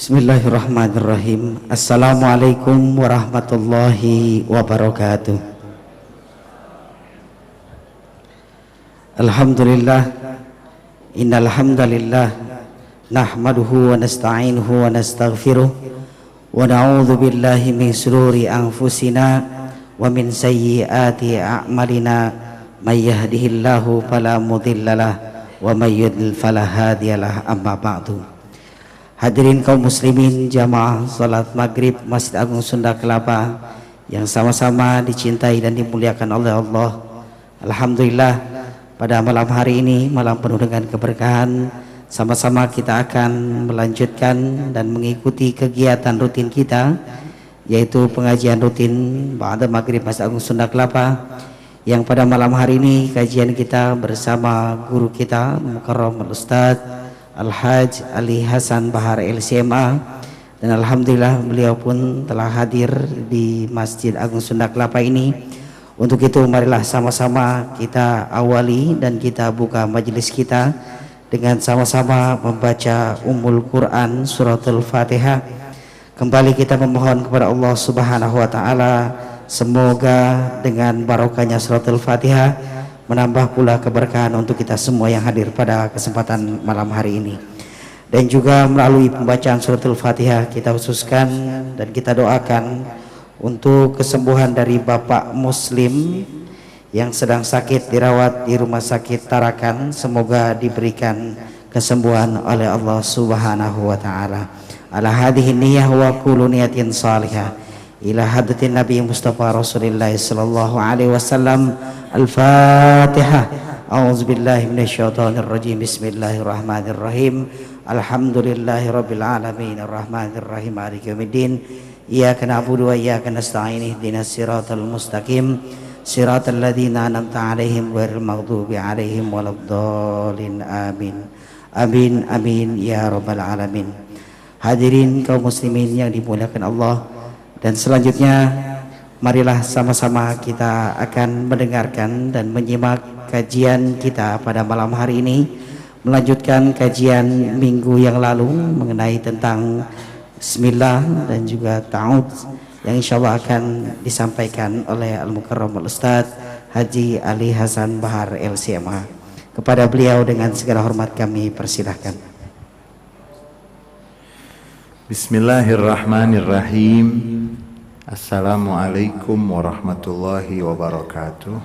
Bismillahirrahmanirrahim. Assalamualaikum warahmatullahi wabarakatuh. Alhamdulillah, innal hamdalillah nahmaduhu wa nasta'inuhu wa nastaghfiruh wa na'udzu billahi min shururi anfusina wa min sayyiati a'malina. May yahdihillahu fala mudhillalah wa may yudlil fala hadiyalah. Amma ba'du. Hadirin kaum muslimin jamaah salat maghrib Masjid Agung Sunda Kelapa yang sama-sama dicintai dan dimuliakan oleh Allah. Alhamdulillah, pada malam hari ini, malam penuh dengan keberkahan, sama-sama kita akan melanjutkan dan mengikuti kegiatan rutin kita, yaitu pengajian rutin ba'da maghrib Masjid Agung Sunda Kelapa, yang pada malam hari ini kajian kita bersama guru kita Mukarramul Ustaz Al-Hajj Ali Hasan Bahar LCMA, dan alhamdulillah beliau pun telah hadir di Masjid Agung Sunda Kelapa ini. Untuk itu marilah sama-sama kita awali dan kita buka majelis kita dengan sama-sama membaca Ummul Quran Suratul Fatihah. Kembali kita memohon kepada Allah Subhanahu wa taala, semoga dengan barokahnya Suratul Fatihah menambah pula keberkahan untuk kita semua yang hadir pada kesempatan malam hari ini. Dan juga melalui pembacaan Suratul Fatihah kita khususkan dan kita doakan untuk kesembuhan dari Bapak Muslim yang sedang sakit dirawat di Rumah Sakit Tarakan. Semoga diberikan kesembuhan oleh Allah Subhanahu wa taala. Ala hadhihi niyyah wa kullu niyatin salihah ila hadratin Nabi Mustafa Rasulullah sallallahu alaihi wasallam. Al-Fatihah. A'udzubillahi minasyaitonir rajim. Bismillahirrahmanirrahim. Alhamdulillahirabbil alamin arrahmanir rahim maliki yaumiddin. Iyyaka na'budu wa iyyaka nasta'in. Ihdinas siratal mustaqim. Siratal ladzina an'amta 'alaihim ghairil maghdubi 'alaihim waladdallin. Amin. Amin amin ya rabbal alamin. Hadirin kaum muslimin yang dimuliakan Allah, dan selanjutnya marilah sama-sama kita akan mendengarkan dan menyimak kajian kita pada malam hari ini, melanjutkan kajian minggu yang lalu mengenai tentang Bismillah dan juga Ta'awudz yang insya Allah akan disampaikan oleh Al-Mukarramul Ustaz Haji Ali Hasan Bahar LCMA. Kepada beliau dengan segala hormat kami persilahkan. Bismillahirrahmanirrahim. Assalamualaikum warahmatullahi wabarakatuh.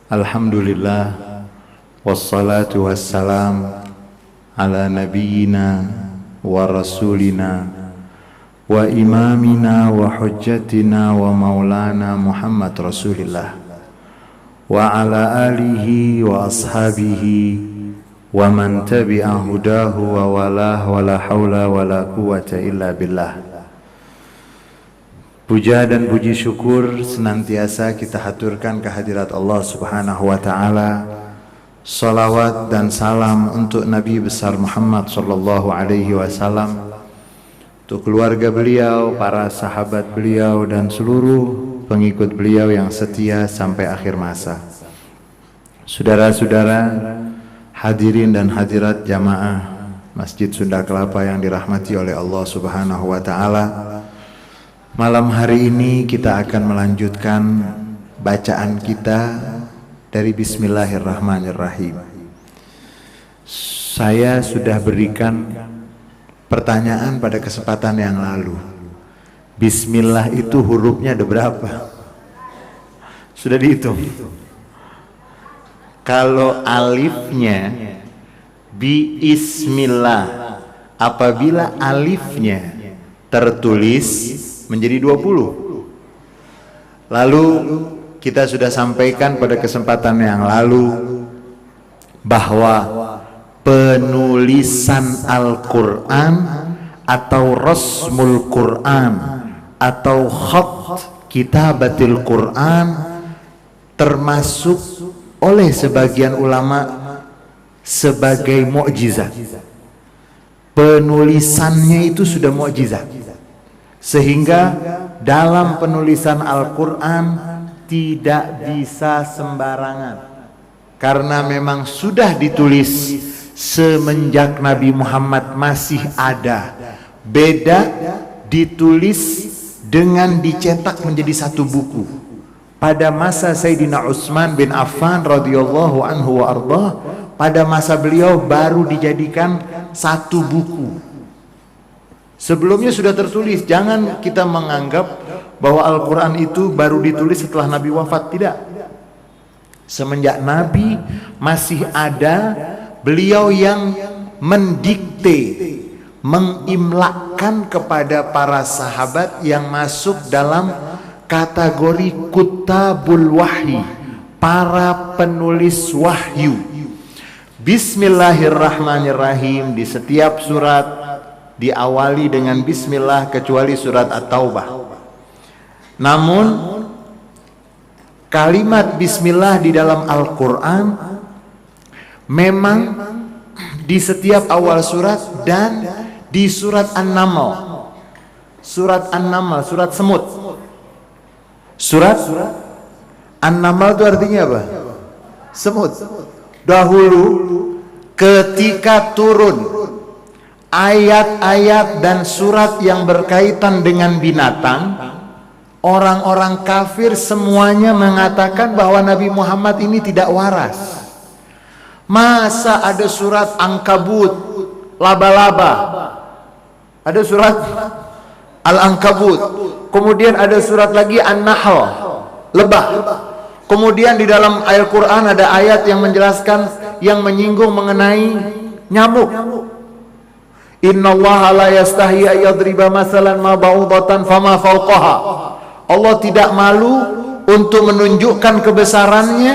Alhamdulillah, wassalatu wassalam ala nabiyyina wa rasulina wa imamina wa hujjatina wa maulana Muhammad Rasulillah wa ala alihi wa ashabihi wa man tabi'a hudahu wa walah wa la hawla wa la quwata illa billah. Puja dan puji syukur senantiasa kita haturkan kehadirat Allah Subhanahu wa taala. Salawat dan salam untuk Nabi besar Muhammad sallallahu alaihi wasallam, untuk keluarga beliau, para sahabat beliau, dan seluruh pengikut beliau yang setia sampai akhir masa. Saudara-saudara, hadirin dan hadirat jamaah Masjid Sunda Kelapa yang dirahmati oleh Allah Subhanahu wa taala. Malam hari ini kita akan melanjutkan bacaan kita dari Bismillahirrahmanirrahim. Saya sudah berikan pertanyaan pada kesempatan yang lalu. Bismillah itu hurufnya ada berapa? Sudah dihitung? Kalau alifnya Bismillah, apabila alifnya tertulis menjadi 20. Lalu kita sudah sampaikan pada kesempatan yang lalu bahwa penulisan Al-Quran atau rasmul Quran atau khat kitabatil Quran termasuk oleh sebagian ulama sebagai mukjizat. Penulisannya itu sudah mukjizat, sehingga dalam penulisan Al-Quran tidak bisa sembarangan, karena memang sudah ditulis semenjak Nabi Muhammad masih ada. Beda ditulis dengan dicetak menjadi satu buku. Pada masa Sayyidina Utsman bin Affan radhiyallahu anhu wa ardhah, pada masa beliau baru dijadikan satu buku. Sebelumnya sudah tertulis. Jangan kita menganggap bahwa Al-Quran itu baru ditulis setelah Nabi wafat. Tidak. Semenjak Nabi masih ada, beliau yang mendikte, mengimlakkan kepada para sahabat yang masuk dalam kategori kutabul wahyi, para penulis wahyu. Bismillahirrahmanirrahim. Di setiap surat diawali dengan bismillah kecuali surat At-Taubah. Namun kalimat bismillah di dalam Al-Quran memang di setiap awal surat dan di surat An-Naml. Surat An-Naml, surat semut. Surat An-Naml itu artinya apa? Semut. Dahulu ketika turun ayat-ayat dan surat yang berkaitan dengan binatang, orang-orang kafir semuanya mengatakan bahwa Nabi Muhammad ini tidak waras. Masa ada surat Ankabut, laba-laba, ada surat Al-Ankabut, kemudian ada surat lagi An-Nahl, lebah. Kemudian di dalam Al-Quran ada ayat yang menjelaskan, yang menyinggung mengenai nyamuk. Innallaha la yastahi ayyadriba masalan ma ba'udatan fama fawqaha. Allah tidak malu untuk menunjukkan kebesarannya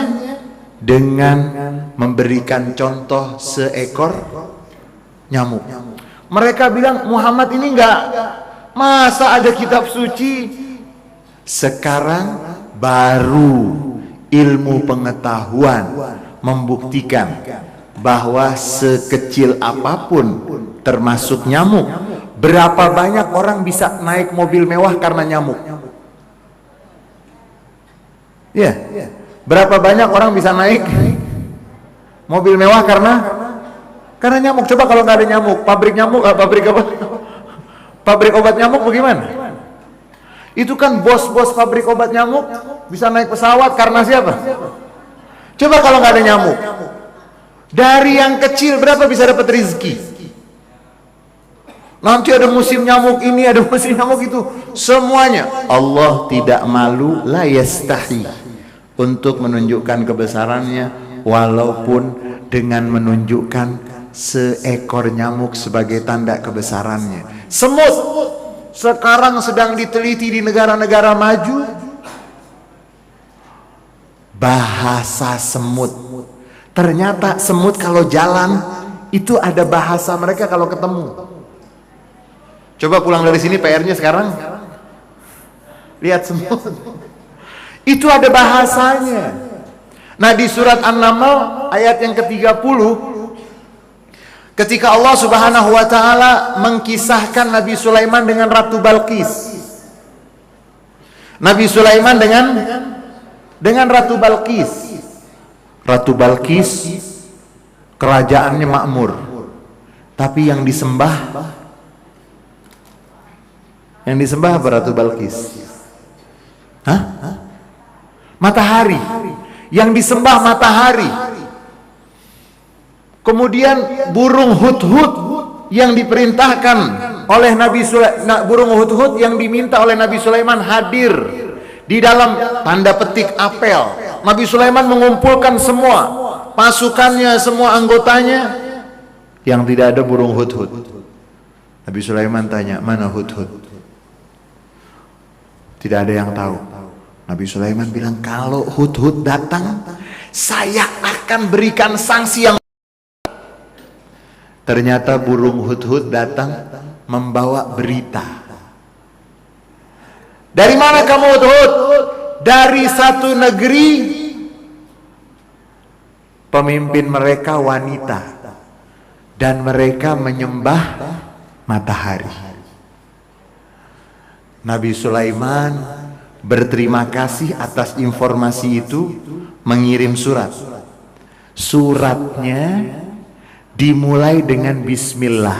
dengan memberikan contoh seekor nyamuk. Mereka bilang Muhammad ini enggak, masa ada kitab suci. Sekarang baru ilmu pengetahuan membuktikan bahwa sekecil apapun termasuk nyamuk. Berapa banyak orang bisa naik mobil mewah karena nyamuk? Ya, berapa banyak orang bisa naik mobil mewah karena nyamuk? Coba kalau nggak ada nyamuk, pabrik nyamuk, pabrik apa? Pabrik obat nyamuk bagaimana? Itu kan bos-bos pabrik obat nyamuk bisa naik pesawat karena siapa? Coba kalau nggak ada nyamuk, dari yang kecil berapa bisa dapat rezeki? Nanti ada musim nyamuk ini, ada musim nyamuk itu, semuanya. Allah tidak malu, la yastahi, untuk menunjukkan kebesarannya, walaupun dengan menunjukkan seekor nyamuk sebagai tanda kebesarannya. Semut sekarang sedang diteliti di negara-negara maju. Bahasa semut, ternyata semut kalau jalan itu ada bahasa mereka kalau ketemu. Coba pulang dari sini, PR-nya sekarang lihat semut, itu ada bahasanya. Nah, di surat An-Naml ayat yang ke-30, ketika Allah Subhanahu wa taala mengkisahkan Nabi Sulaiman dengan Ratu Balqis. Nabi Sulaiman dengan Ratu Balqis. Ratu Balqis kerajaannya makmur, tapi yang disembah apa Ratu Balqis? Hah? Matahari. Yang disembah matahari. Kemudian burung hudhud yang diperintahkan oleh Nabi Sulaiman, burung hudhud yang diminta oleh Nabi Sulaiman hadir di dalam tanda petik apel. Nabi Sulaiman mengumpulkan semua pasukannya, semua anggotanya, yang tidak ada burung hudhud. Nabi Sulaiman tanya, mana hudhud? Tidak ada yang tahu. Nabi Sulaiman bilang, kalau hudhud datang, saya akan berikan sanksi yang. Ternyata burung hudhud datang membawa berita. Dari mana kamu hudhud? Dari satu negeri, pemimpin mereka wanita, dan mereka menyembah matahari. Nabi Sulaiman berterima kasih atas informasi itu, mengirim surat. Suratnya dimulai dengan bismillah.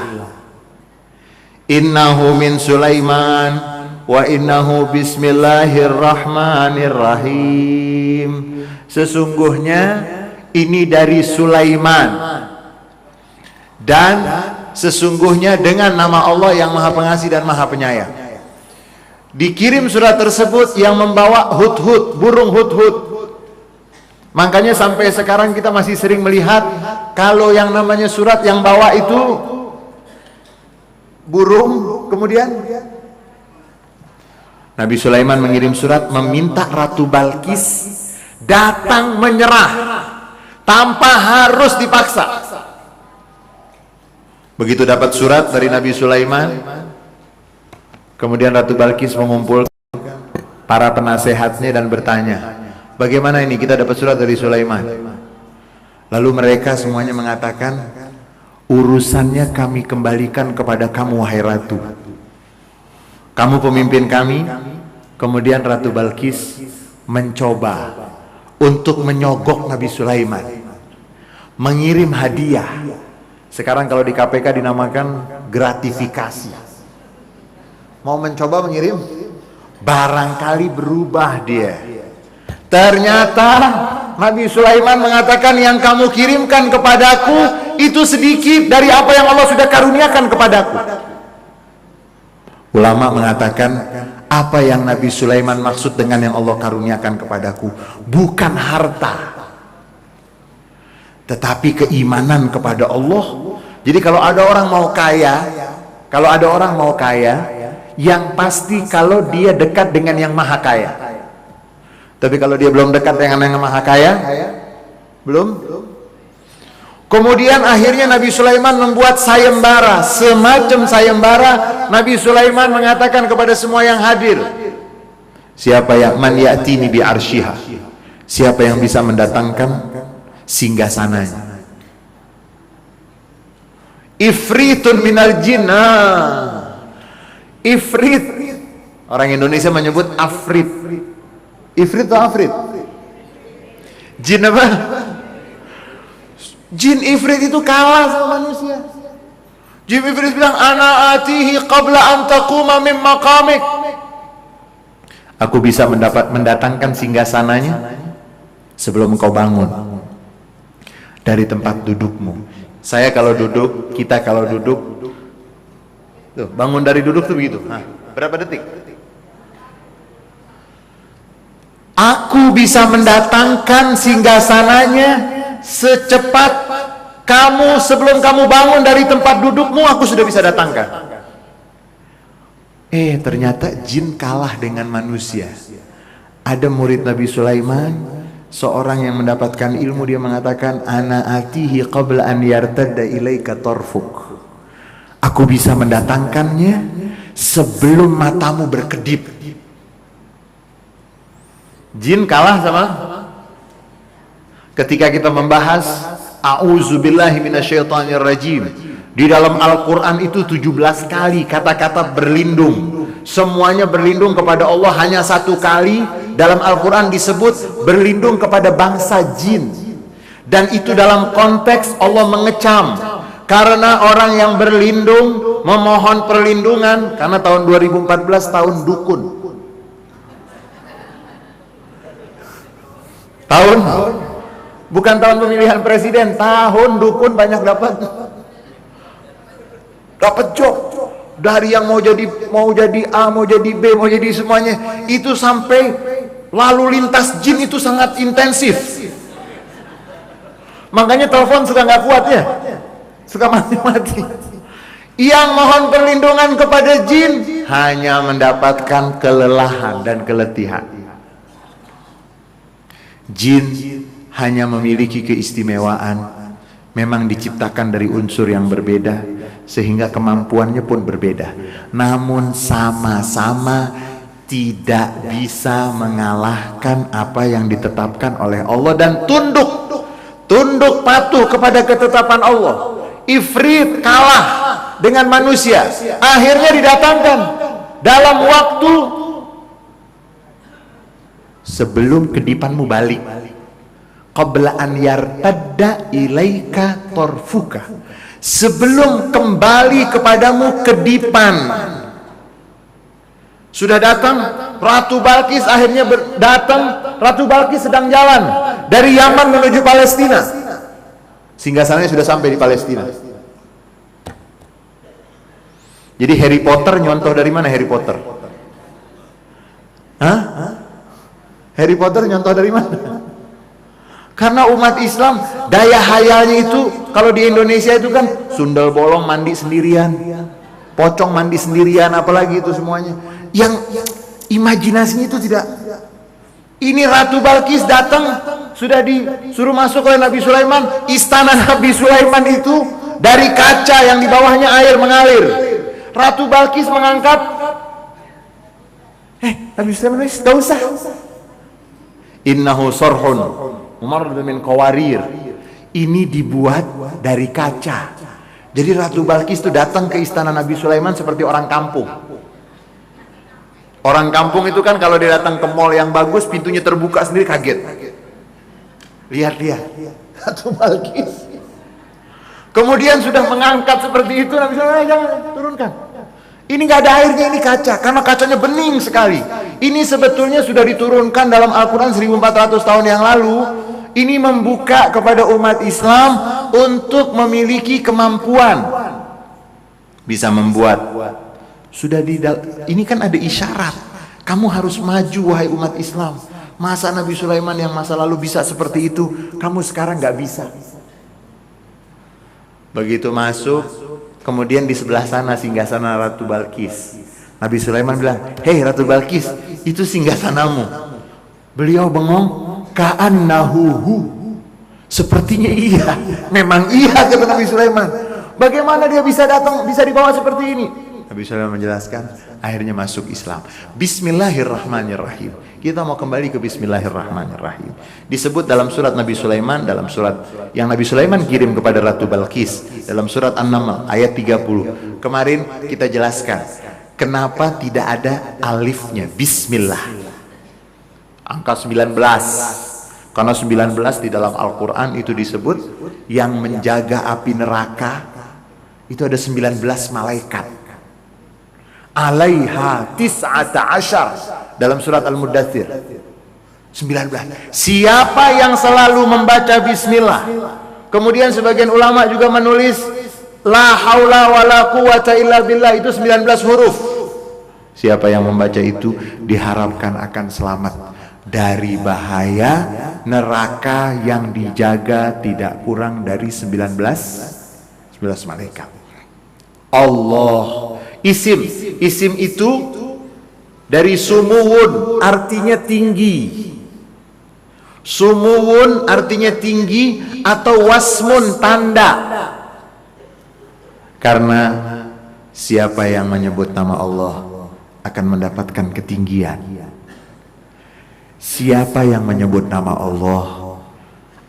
Innahu min Sulaiman wa innahu bismillahirrahmanirrahim. Sesungguhnya ini dari Sulaiman dan sesungguhnya dengan nama Allah yang Maha Pengasih dan Maha Penyayang. Dikirim surat tersebut yang membawa hudhud, burung hudhud. Makanya sampai sekarang kita masih sering melihat kalau yang namanya surat yang bawa itu burung. Kemudian Nabi Sulaiman mengirim surat meminta Ratu Balkis datang menyerah tanpa harus dipaksa. Begitu dapat surat dari Nabi Sulaiman, kemudian Ratu Balkis mengumpulkan para penasehatnya dan bertanya, bagaimana ini kita dapat surat dari Sulaiman? Lalu mereka semuanya mengatakan, urusannya kami kembalikan kepada kamu wahai Ratu. Kamu pemimpin kami. Kemudian Ratu Balkis mencoba untuk menyogok Nabi Sulaiman, mengirim hadiah. Sekarang kalau di KPK dinamakan gratifikasi. Mau mencoba mengirim, barangkali berubah dia. Ternyata Nabi Sulaiman mengatakan, yang kamu kirimkan kepadaku itu sedikit dari apa yang Allah sudah karuniakan kepadaku. Ulama mengatakan, apa yang Nabi Sulaiman maksud dengan yang Allah karuniakan kepadaku bukan harta, tetapi keimanan kepada Allah. Jadi kalau ada orang mau kaya, yang pasti kalau dia dekat dengan yang maha kaya. Tapi kalau dia belum dekat dengan yang maha kaya, belum. Kemudian akhirnya Nabi Sulaiman membuat sayembara, semacam sayembara. Nabi Sulaiman mengatakan kepada semua yang hadir, siapa yang man ya'tini bi arsyiha, siapa yang bisa mendatangkan singgasananya. Ifritun minal jinnah. Ifrit, orang Indonesia menyebut afrit. Ifrit atau afrit? Jin apa? Jin ifrit itu kalah sama manusia. Jin ifrit bilang, ana atihi qabla an taquma min maqamik. Aku bisa mendatangkan singgasananya sebelum engkau bangun dari tempat dudukmu. Saya kalau duduk, kita kalau duduk, tuh, bangun dari duduk tuh begitu. Nah, berapa detik? Aku bisa mendatangkan singgasananya secepat kamu, sebelum kamu bangun dari tempat dudukmu, aku sudah bisa datangkan. Ternyata jin kalah dengan manusia. Ada murid Nabi Sulaiman, seorang yang mendapatkan ilmu, dia mengatakan, ana atihi qabla an yartadda ilaika tarfuk. Aku bisa mendatangkannya sebelum matamu berkedip. Jin kalah sama. Ketika kita membahas a'udzubillahi minasyaitonirrajim, di dalam Al-Quran itu 17 kali kata-kata berlindung. Semuanya berlindung kepada Allah. Hanya satu kali dalam Al-Quran disebut berlindung kepada bangsa jin, dan itu dalam konteks Allah mengecam karena orang yang berlindung memohon perlindungan, karena tahun 2014 tahun dukun, tahun bukan tahun pemilihan presiden, tahun dukun. Banyak dapat job dari yang mau jadi A, mau jadi B, mau jadi semuanya. Itu sampai lalu lintas jin itu sangat intensif. Makanya telepon suka nggak kuat ya, suka mati-mati. Yang mohon perlindungan kepada jin hanya mendapatkan kelelahan dan keletihan. Jin hanya memiliki keistimewaan, memang diciptakan dari unsur yang berbeda, sehingga kemampuannya pun berbeda. Namun sama-sama tidak bisa mengalahkan apa yang ditetapkan oleh Allah dan tunduk patuh kepada ketetapan Allah. Ifrit kalah dengan manusia, akhirnya didatangkan dalam waktu sebelum kedipanmu balik. qabla an yartadda ilaika tarfuka, sebelum kembali kepadamu kedipan. Sudah datang Ratu Balkis, akhirnya datang. Ratu Balkis sedang jalan dari Yaman menuju Palestina. Singgasananya sudah sampai di Palestina. Jadi Harry Potter nyontoh dari mana Harry Potter? Hah? Harry Potter nyontoh dari mana? Karena umat Islam daya hayalnya itu, kalau di Indonesia itu kan sundel bolong mandi sendirian, pocong mandi sendirian, apalagi itu semuanya. Yang imajinasinya itu tidak. Ini Ratu Balkis datang, sudah disuruh masuk oleh Nabi Sulaiman. Istana Nabi Sulaiman itu dari kaca yang di bawahnya air mengalir. Ratu Balkis mengangkat, Nabi Sulaiman, tidak usah. Innahu sarhun Umar min qawarir. Ini dibuat dari kaca. Jadi Ratu Balkis itu datang ke istana Nabi Sulaiman seperti orang kampung. Orang kampung itu kan kalau dia datang ke mall yang bagus, pintunya terbuka sendiri, kaget. Lihat Ratu Balkis. Kemudian sudah mengangkat seperti itu, Nabi Sulaiman, jangan turunkan. Ini nggak ada airnya, ini kaca, karena kacanya bening sekali. Ini sebetulnya sudah diturunkan dalam Al-Quran 1400 tahun yang lalu. Ini membuka kepada umat Islam untuk memiliki kemampuan bisa membuat. Ini kan ada isyarat. Kamu harus maju, wahai umat Islam. Masa Nabi Sulaiman yang masa lalu bisa seperti itu, kamu sekarang nggak bisa. Begitu masuk, kemudian di sebelah sana singgasana Ratu Balkis. Nabi Sulaiman bilang, "Hei Ratu Balkis, itu singgasanamu." Beliau bengong, "Ka'annahu." Sepertinya iya. Memang iya, kata Nabi Sulaiman. Bagaimana dia bisa datang, bisa dibawa seperti ini? Nabi Sulaiman menjelaskan, akhirnya masuk Islam. Bismillahirrahmanirrahim. Kita mau kembali ke Bismillahirrahmanirrahim. Disebut dalam surat Nabi Sulaiman, dalam surat yang Nabi Sulaiman kirim kepada Ratu Balkis, dalam surat An-Naml ayat 30. Kemarin kita jelaskan kenapa tidak ada alifnya Bismillah. Angka 19. Karena 19 di dalam Al-Quran itu disebut yang menjaga api neraka itu ada 19 malaikat. Alaiha tis'ata asyar dalam surat Al-Muddathir 19. Siapa yang selalu membaca bismillah, kemudian sebagian ulama juga menulis la haula wala quwata illa billah, itu 19 huruf. Siapa yang membaca itu diharapkan akan selamat dari bahaya neraka yang dijaga tidak kurang dari 19 malaikat. Allah. Isim itu dari sumuwun, artinya tinggi. Sumuwun artinya tinggi, atau wasmun, tanda. Karena siapa yang menyebut nama Allah akan mendapatkan ketinggian. Siapa yang menyebut nama Allah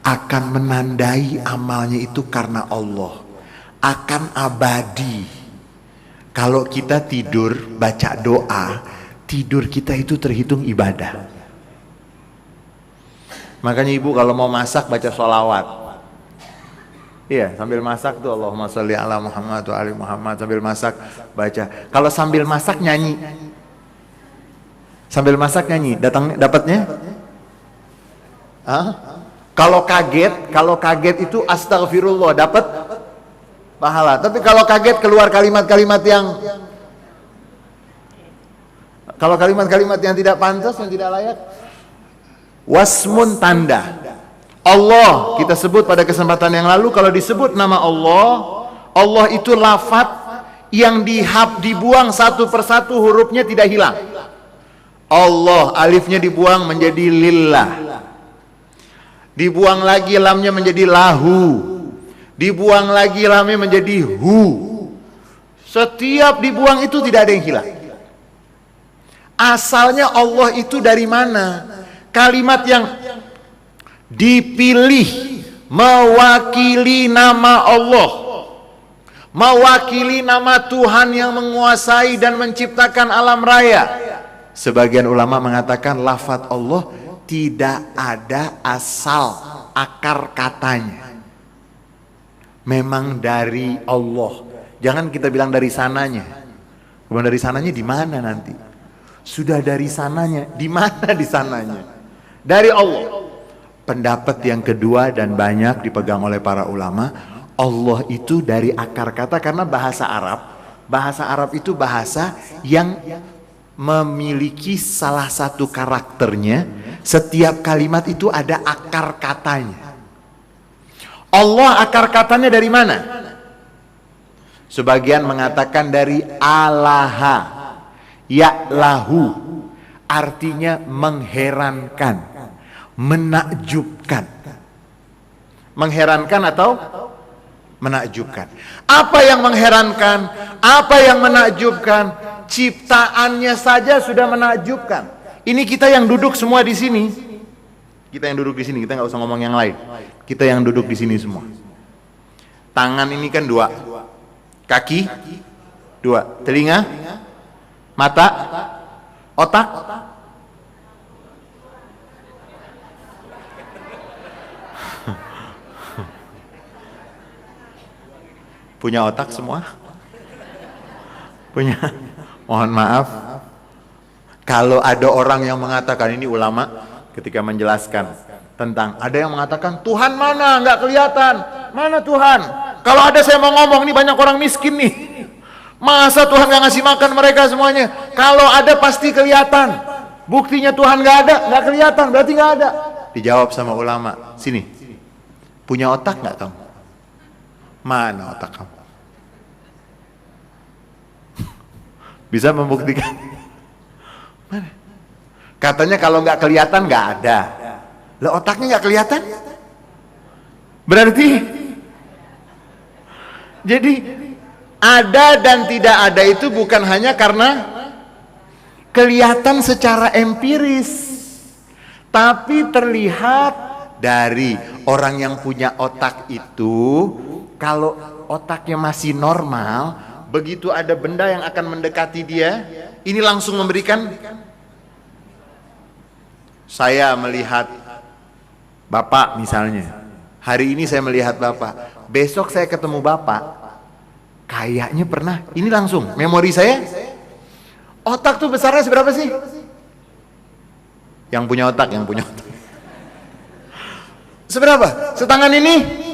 akan menandai amalnya itu karena Allah, akan abadi. Kalau kita tidur baca doa, tidur kita itu terhitung ibadah. Makanya ibu kalau mau masak baca sholawat. Iya, sambil masak tuh Allahumma sholli ala Muhammad wa ali Muhammad, sambil masak baca. Kalau sambil masak nyanyi. Sambil masak nyanyi, dapatnya? Kalau kaget itu astagfirullah, dapat pahala. Tapi kalau kaget keluar kalimat-kalimat yang tidak pantas, yang tidak layak, wasmun, tanda. Allah kita sebut pada kesempatan yang lalu, kalau disebut nama Allah, Allah itu lafaz yang dibuang satu persatu, hurufnya tidak hilang. Allah, alifnya dibuang menjadi lillah, dibuang lagi lamnya menjadi lahu, dibuang lagi lamnya menjadi hu. Setiap dibuang itu tidak ada yang hilang. Asalnya Allah itu dari mana? Kalimat yang dipilih mewakili nama Allah, mewakili nama Tuhan yang menguasai dan menciptakan alam raya. Sebagian ulama mengatakan lafaz Allah tidak ada asal akar katanya. Memang dari Allah. Jangan kita bilang dari sananya. Bukan dari sananya di mana nanti? Sudah dari sananya, di mana di sananya? Dari Allah. Pendapat yang kedua dan banyak dipegang oleh para ulama, Allah itu dari akar kata karena bahasa Arab itu bahasa yang memiliki salah satu karakternya, setiap kalimat itu ada akar katanya. Allah akar katanya dari mana? Sebagian mengatakan dari alaha, ya'lahu, artinya mengherankan, menakjubkan. Mengherankan atau menakjubkan. Apa yang mengherankan? Apa yang menakjubkan? Ciptaannya saja sudah menakjubkan. Ini kita yang duduk semua di sini. Kita yang duduk di sini, kita nggak usah ngomong yang lain. Kita yang duduk di sini semua. Tangan ini kan dua, kaki dua, telinga, mata, otak. Punya otak semua? Punya? Mohon maaf. Kalau ada orang yang mengatakan, ini ulama ketika menjelaskan tentang, ada yang mengatakan Tuhan mana, nggak kelihatan. Mana Tuhan? Kalau ada saya mau ngomong, nih banyak orang miskin nih. Masa Tuhan nggak ngasih makan mereka semuanya? Kalau ada pasti kelihatan. Buktinya Tuhan nggak ada, nggak kelihatan, berarti nggak ada. Dijawab sama ulama, sini. Punya otak nggak kamu? Mana otak kamu? Bisa membuktikan? Mana? Katanya kalau nggak kelihatan nggak ada. Lah otaknya nggak kelihatan? Berarti jadi ada dan tidak ada itu bukan hanya karena kelihatan secara empiris, tapi terlihat dari orang yang punya otak itu. Kalau otaknya masih normal, begitu ada benda yang akan mendekati dia, ini langsung memberikan. Saya melihat Bapak misalnya, hari ini saya melihat Bapak, besok saya ketemu Bapak, kayaknya pernah, ini langsung memori saya. Otak tuh besarnya seberapa sih? Yang punya otak. Seberapa? Setangan ini?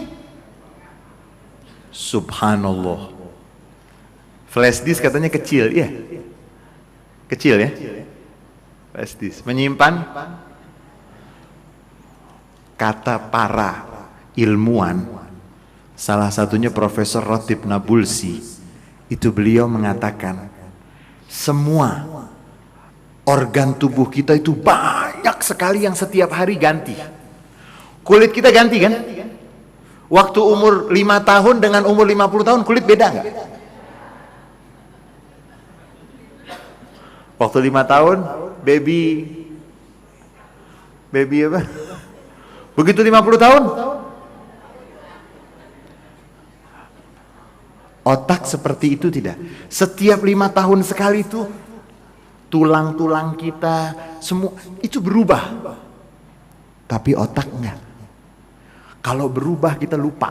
Subhanallah. Flash disk katanya kecil, iya. Kecil ya? Flash disk menyimpan, kata para ilmuwan, salah satunya Profesor Rotib Nabulsi, itu beliau mengatakan semua organ tubuh kita itu banyak sekali yang setiap hari ganti. Kulit kita ganti kan? Waktu umur 5 tahun dengan umur 50 tahun kulit beda nggak? Waktu 5 tahun baby apa? Begitu 50 tahun otak seperti itu tidak. Setiap 5 tahun sekali itu tulang-tulang kita semua itu berubah. Tapi otak enggak. Kalau berubah kita lupa.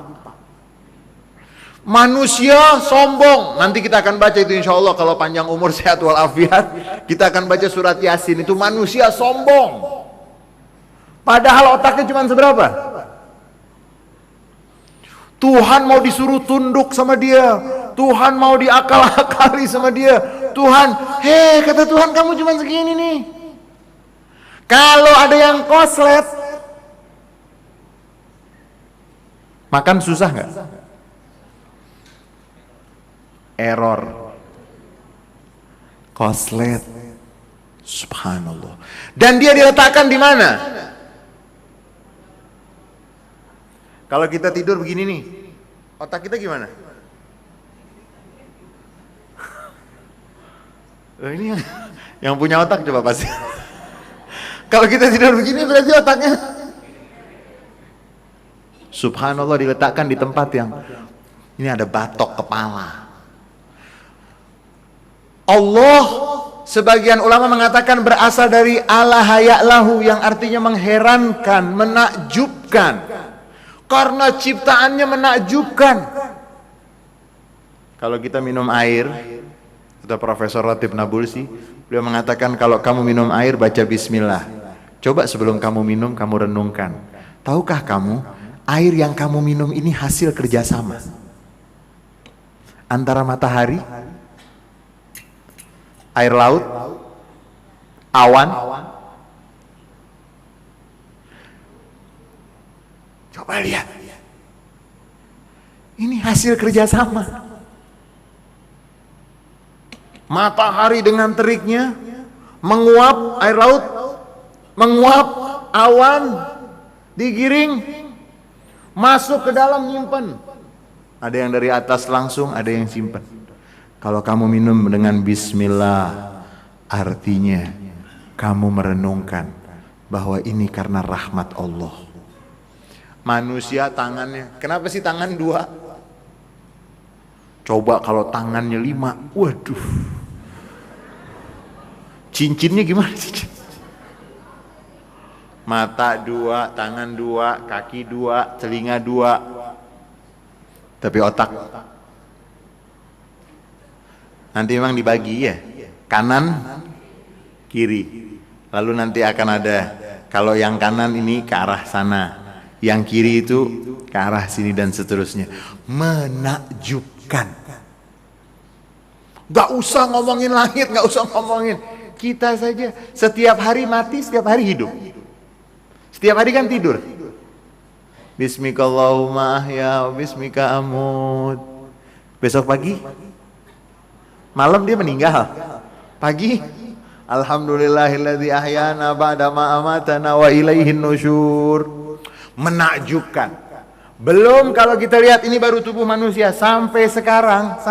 Manusia sombong. Nanti kita akan baca itu insya Allah kalau panjang umur sehat walafiat. Kita akan baca surat Yasin. Itu manusia sombong. Padahal otaknya cuma seberapa? Tuhan mau disuruh tunduk sama dia. Tuhan mau diakal-akali sama dia. Tuhan, kata Tuhan kamu cuma segini nih. Kalau ada yang koslet, makan susah nggak? Error. Koslet. Subhanallah. Dan dia diletakkan di mana? Kalau kita tidur begini nih, otak kita gimana? Ini yang punya otak coba pasti. Kalau kita tidur begini berarti otaknya. Subhanallah, diletakkan di tempat yang ini ada batok kepala. Allah sebagian ulama mengatakan berasal dari alahaya'lahu, yang artinya mengherankan, menakjubkan. Karena ciptaannya menakjubkan. Kalau kita minum air, kata Profesor Ratib Nabulsi, beliau mengatakan kalau kamu minum air baca bismillah. Coba sebelum kamu minum kamu renungkan. Tahukah kamu air yang kamu minum ini hasil kerjasama antara matahari, air laut, awan. Coba lihat. Ini hasil kerjasama. Matahari dengan teriknya menguap air laut, menguap awan, digiring, masuk ke dalam, nyimpen. Ada yang dari atas langsung, ada yang simpan. Kalau kamu minum dengan bismillah, artinya kamu merenungkan bahwa ini karena rahmat Allah. Manusia tangannya, kenapa sih tangan 2? Coba kalau tangannya 5, waduh. Cincinnya gimana sih? Mata 2, tangan 2, kaki 2, telinga 2. Tapi otak nanti memang dibagi ya, kanan, kiri. Lalu nanti akan ada, kalau yang kanan ini ke arah sana, yang kiri itu ke arah sini dan seterusnya. Menakjubkan. Gak usah ngomongin langit, gak usah ngomongin. Kita saja setiap hari mati, setiap hari hidup. Setiap hari kan tidur. Bismikallahumma ahya, bismika amut. Besok pagi, malam dia meninggal. Pagi, alhamdulillahilladzi ahyana ba'da ma amatana wa ilaihin nusyur. Menakjubkan. Belum kalau kita lihat ini baru tubuh manusia sampai sekarang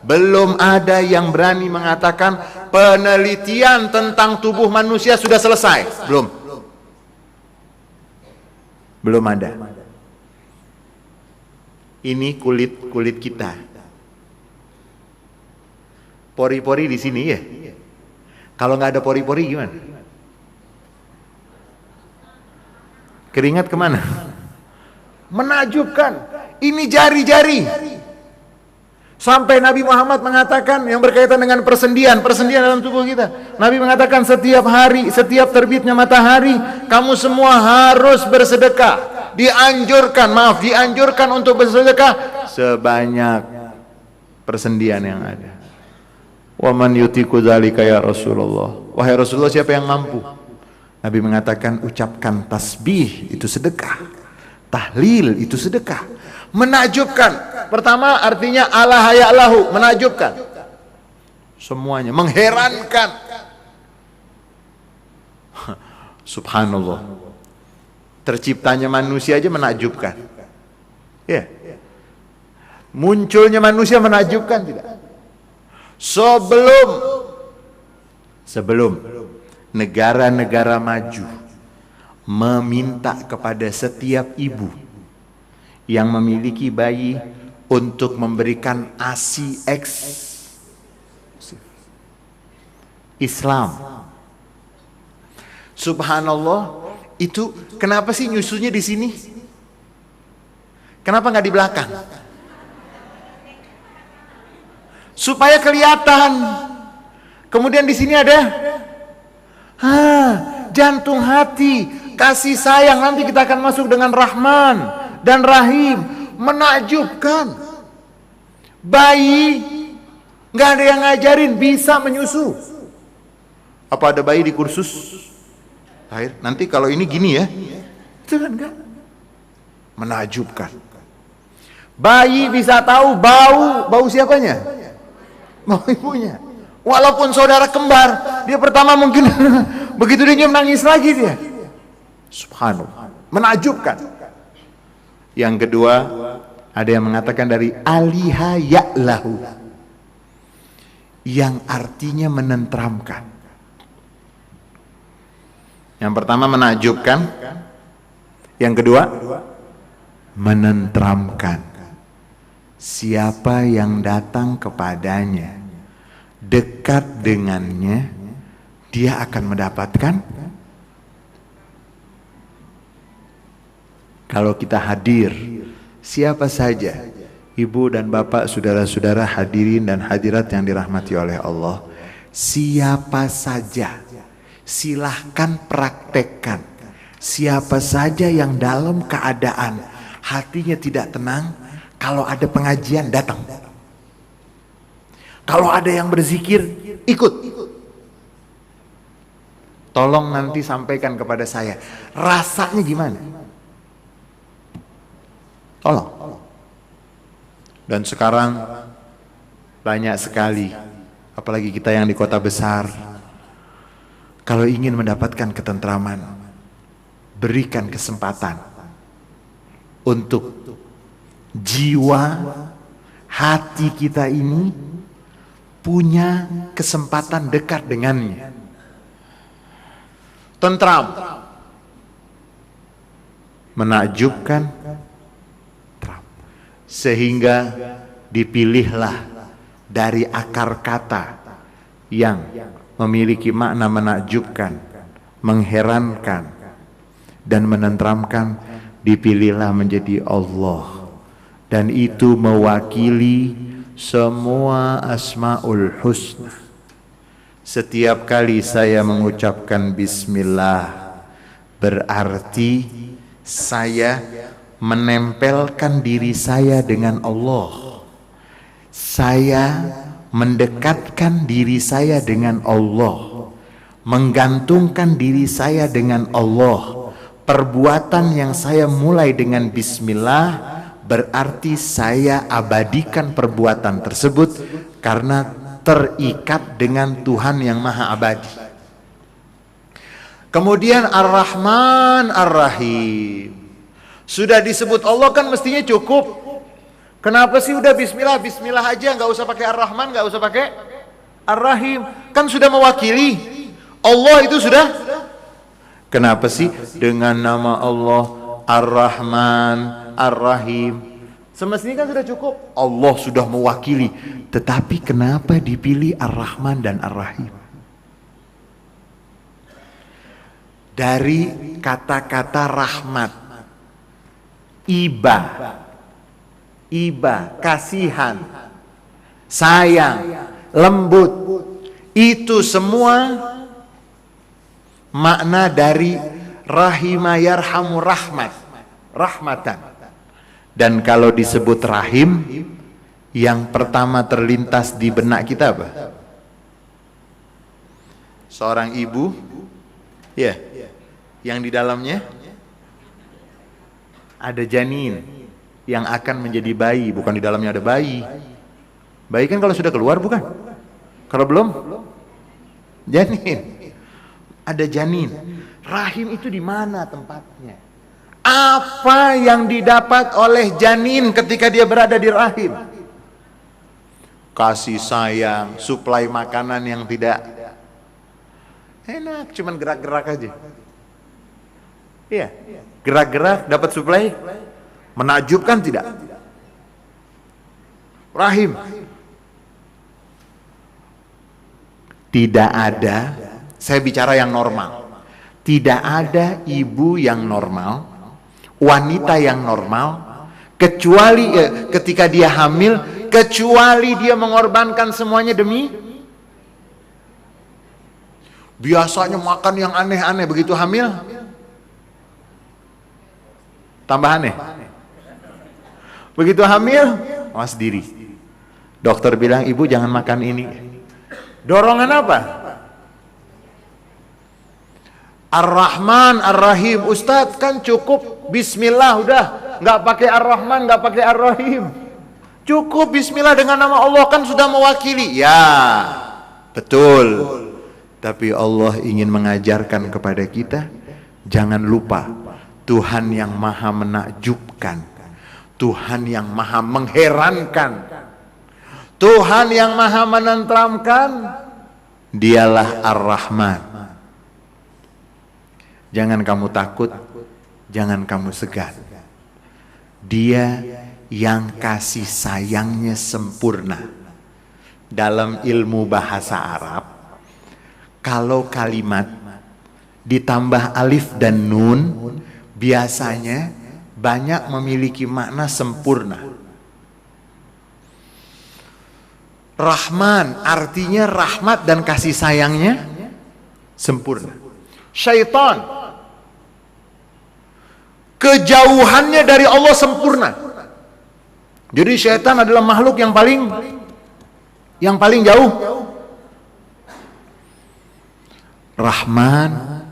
belum ada yang berani mengatakan penelitian tentang tubuh manusia sudah selesai. Belum ada. Ini kulit kita. Pori-pori di sini ya. Kalau nggak ada pori-pori gimana? Keringat kemana? Menakjubkan. Ini jari-jari. Sampai Nabi Muhammad mengatakan yang berkaitan dengan persendian dalam tubuh kita. Nabi mengatakan setiap hari, setiap terbitnya matahari, kamu semua harus bersedekah. Dianjurkan untuk bersedekah sebanyak persendian yang ada. Wa man yutiku dzalika ya Rasulullah. Wahai Rasulullah, siapa yang mampu? Nabi mengatakan ucapkan tasbih itu sedekah. Tahlil itu sedekah. Menakjubkan. Pertama artinya alahaya'lahu, menakjubkan. Semuanya mengherankan. Subhanallah. Terciptanya manusia aja menakjubkan. Ya. Munculnya manusia menakjubkan tidak? Sebelum negara-negara maju meminta kepada setiap ibu yang memiliki bayi untuk memberikan ASI Islam. Subhanallah, itu kenapa sih nyusunya di sini? Kenapa nggak di belakang? Supaya kelihatan. Kemudian di sini ada jantung hati, kasih sayang. Nanti kita akan masuk dengan Rahman dan Rahim. Menakjubkan. Bayi nggak ada yang ngajarin bisa menyusu. Apa ada bayi di kursus air? Nanti kalau ini gini ya, itu kan enggak. Menakjubkan. Bayi bisa tahu bau siapanya? Bau ibunya. Walaupun saudara kembar, dia pertama mungkin begitu dia nyium nangis lagi dia. Subhanallah. Menakjubkan. Yang kedua, ada yang mengatakan dari alihaya'lahu, yang artinya menenteramkan. Yang pertama menakjubkan, yang kedua menenteramkan. Siapa yang datang kepadanya dekat dengannya, dia akan mendapatkan. Kalau kita hadir, siapa saja, ibu dan bapak, saudara-saudara hadirin dan hadirat yang dirahmati oleh Allah, siapa saja, silahkan praktekkan. Siapa saja yang dalam keadaan hatinya tidak tenang, kalau ada pengajian datang. Kalau ada yang berzikir, ikut. Tolong nanti sampaikan kepada saya, rasanya gimana? Tolong. Dan sekarang banyak sekali, apalagi kita yang di kota besar, kalau ingin mendapatkan ketentraman, berikan kesempatan untuk jiwa hati kita ini punya kesempatan dekat dengannya. Tentram, menakjubkan, sehingga dipilihlah dari akar kata yang memiliki makna menakjubkan, mengherankan, dan menenteramkan, dipilihlah menjadi Allah. Dan itu mewakili semua Asmaul Husna. Setiap kali saya mengucapkan Bismillah, berarti saya menempelkan diri saya dengan Allah. Saya mendekatkan diri saya dengan Allah, menggantungkan diri saya dengan Allah. Perbuatan yang saya mulai dengan Bismillah, berarti saya abadikan perbuatan tersebut karena terikat dengan Tuhan yang Maha Abadi. Kemudian Ar-Rahman Ar-Rahim. Sudah disebut Allah kan mestinya cukup. Kenapa sih udah Bismillah, Bismillah aja, nggak usah pakai Ar-Rahman, nggak usah pakai Ar-Rahim? Kan sudah mewakili Allah itu sudah. Kenapa sih dengan nama Allah Ar-Rahman Ar-Rahim? Semestinya kan sudah cukup. Allah sudah mewakili. Tetapi kenapa dipilih Ar-Rahman dan Ar-Rahim? Dari kata-kata rahmat, iba, kasihan, sayang, lembut, itu semua makna dari rahima yarhamu rahmat, rahmatan. Dan kalau disebut rahim, yang pertama terlintas di benak kita apa? Seorang ibu, ya, yang di dalamnya ada janin yang akan menjadi bayi. Bukan di dalamnya ada bayi. Bayi kan kalau sudah keluar, bukan? Kalau belum, janin. Ada janin. Rahim itu di mana tempatnya? Apa yang didapat oleh janin ketika dia berada di rahim? Kasih sayang, suplai makanan yang tidak enak, cuman gerak-gerak aja. Iya, gerak-gerak dapat suplai, menakjubkan tidak? Rahim. Tidak ada, saya bicara yang normal. Tidak ada ibu yang normal, wanita yang normal, kecuali ketika dia hamil, kecuali dia mengorbankan semuanya demi. Biasanya makan yang aneh-aneh, begitu hamil tambah aneh. Begitu hamil, awas diri. Dokter bilang, ibu jangan makan ini. Dorongan apa? Ar-Rahman Ar-Rahim. Ustadz kan cukup Bismillah udah, nggak pakai Ar-Rahman, nggak pakai Ar-Rahim. Cukup Bismillah dengan nama Allah, kan sudah mewakili. Ya, betul. Tapi Allah ingin mengajarkan kepada kita, jangan lupa Tuhan yang maha menakjubkan, Tuhan yang maha mengherankan, Tuhan yang maha menenteramkan, dialah Ar-Rahman. Jangan kamu takut, jangan kamu segan. Dia yang kasih sayangnya sempurna. dalam ilmu bahasa Arab, kalau kalimat ditambah alif dan nun biasanya banyak memiliki makna sempurna. Rahman artinya rahmat dan kasih sayangnya sempurna. Syaitan kejauhannya dari Allah sempurna. Jadi syaitan adalah makhluk yang paling jauh. Rahman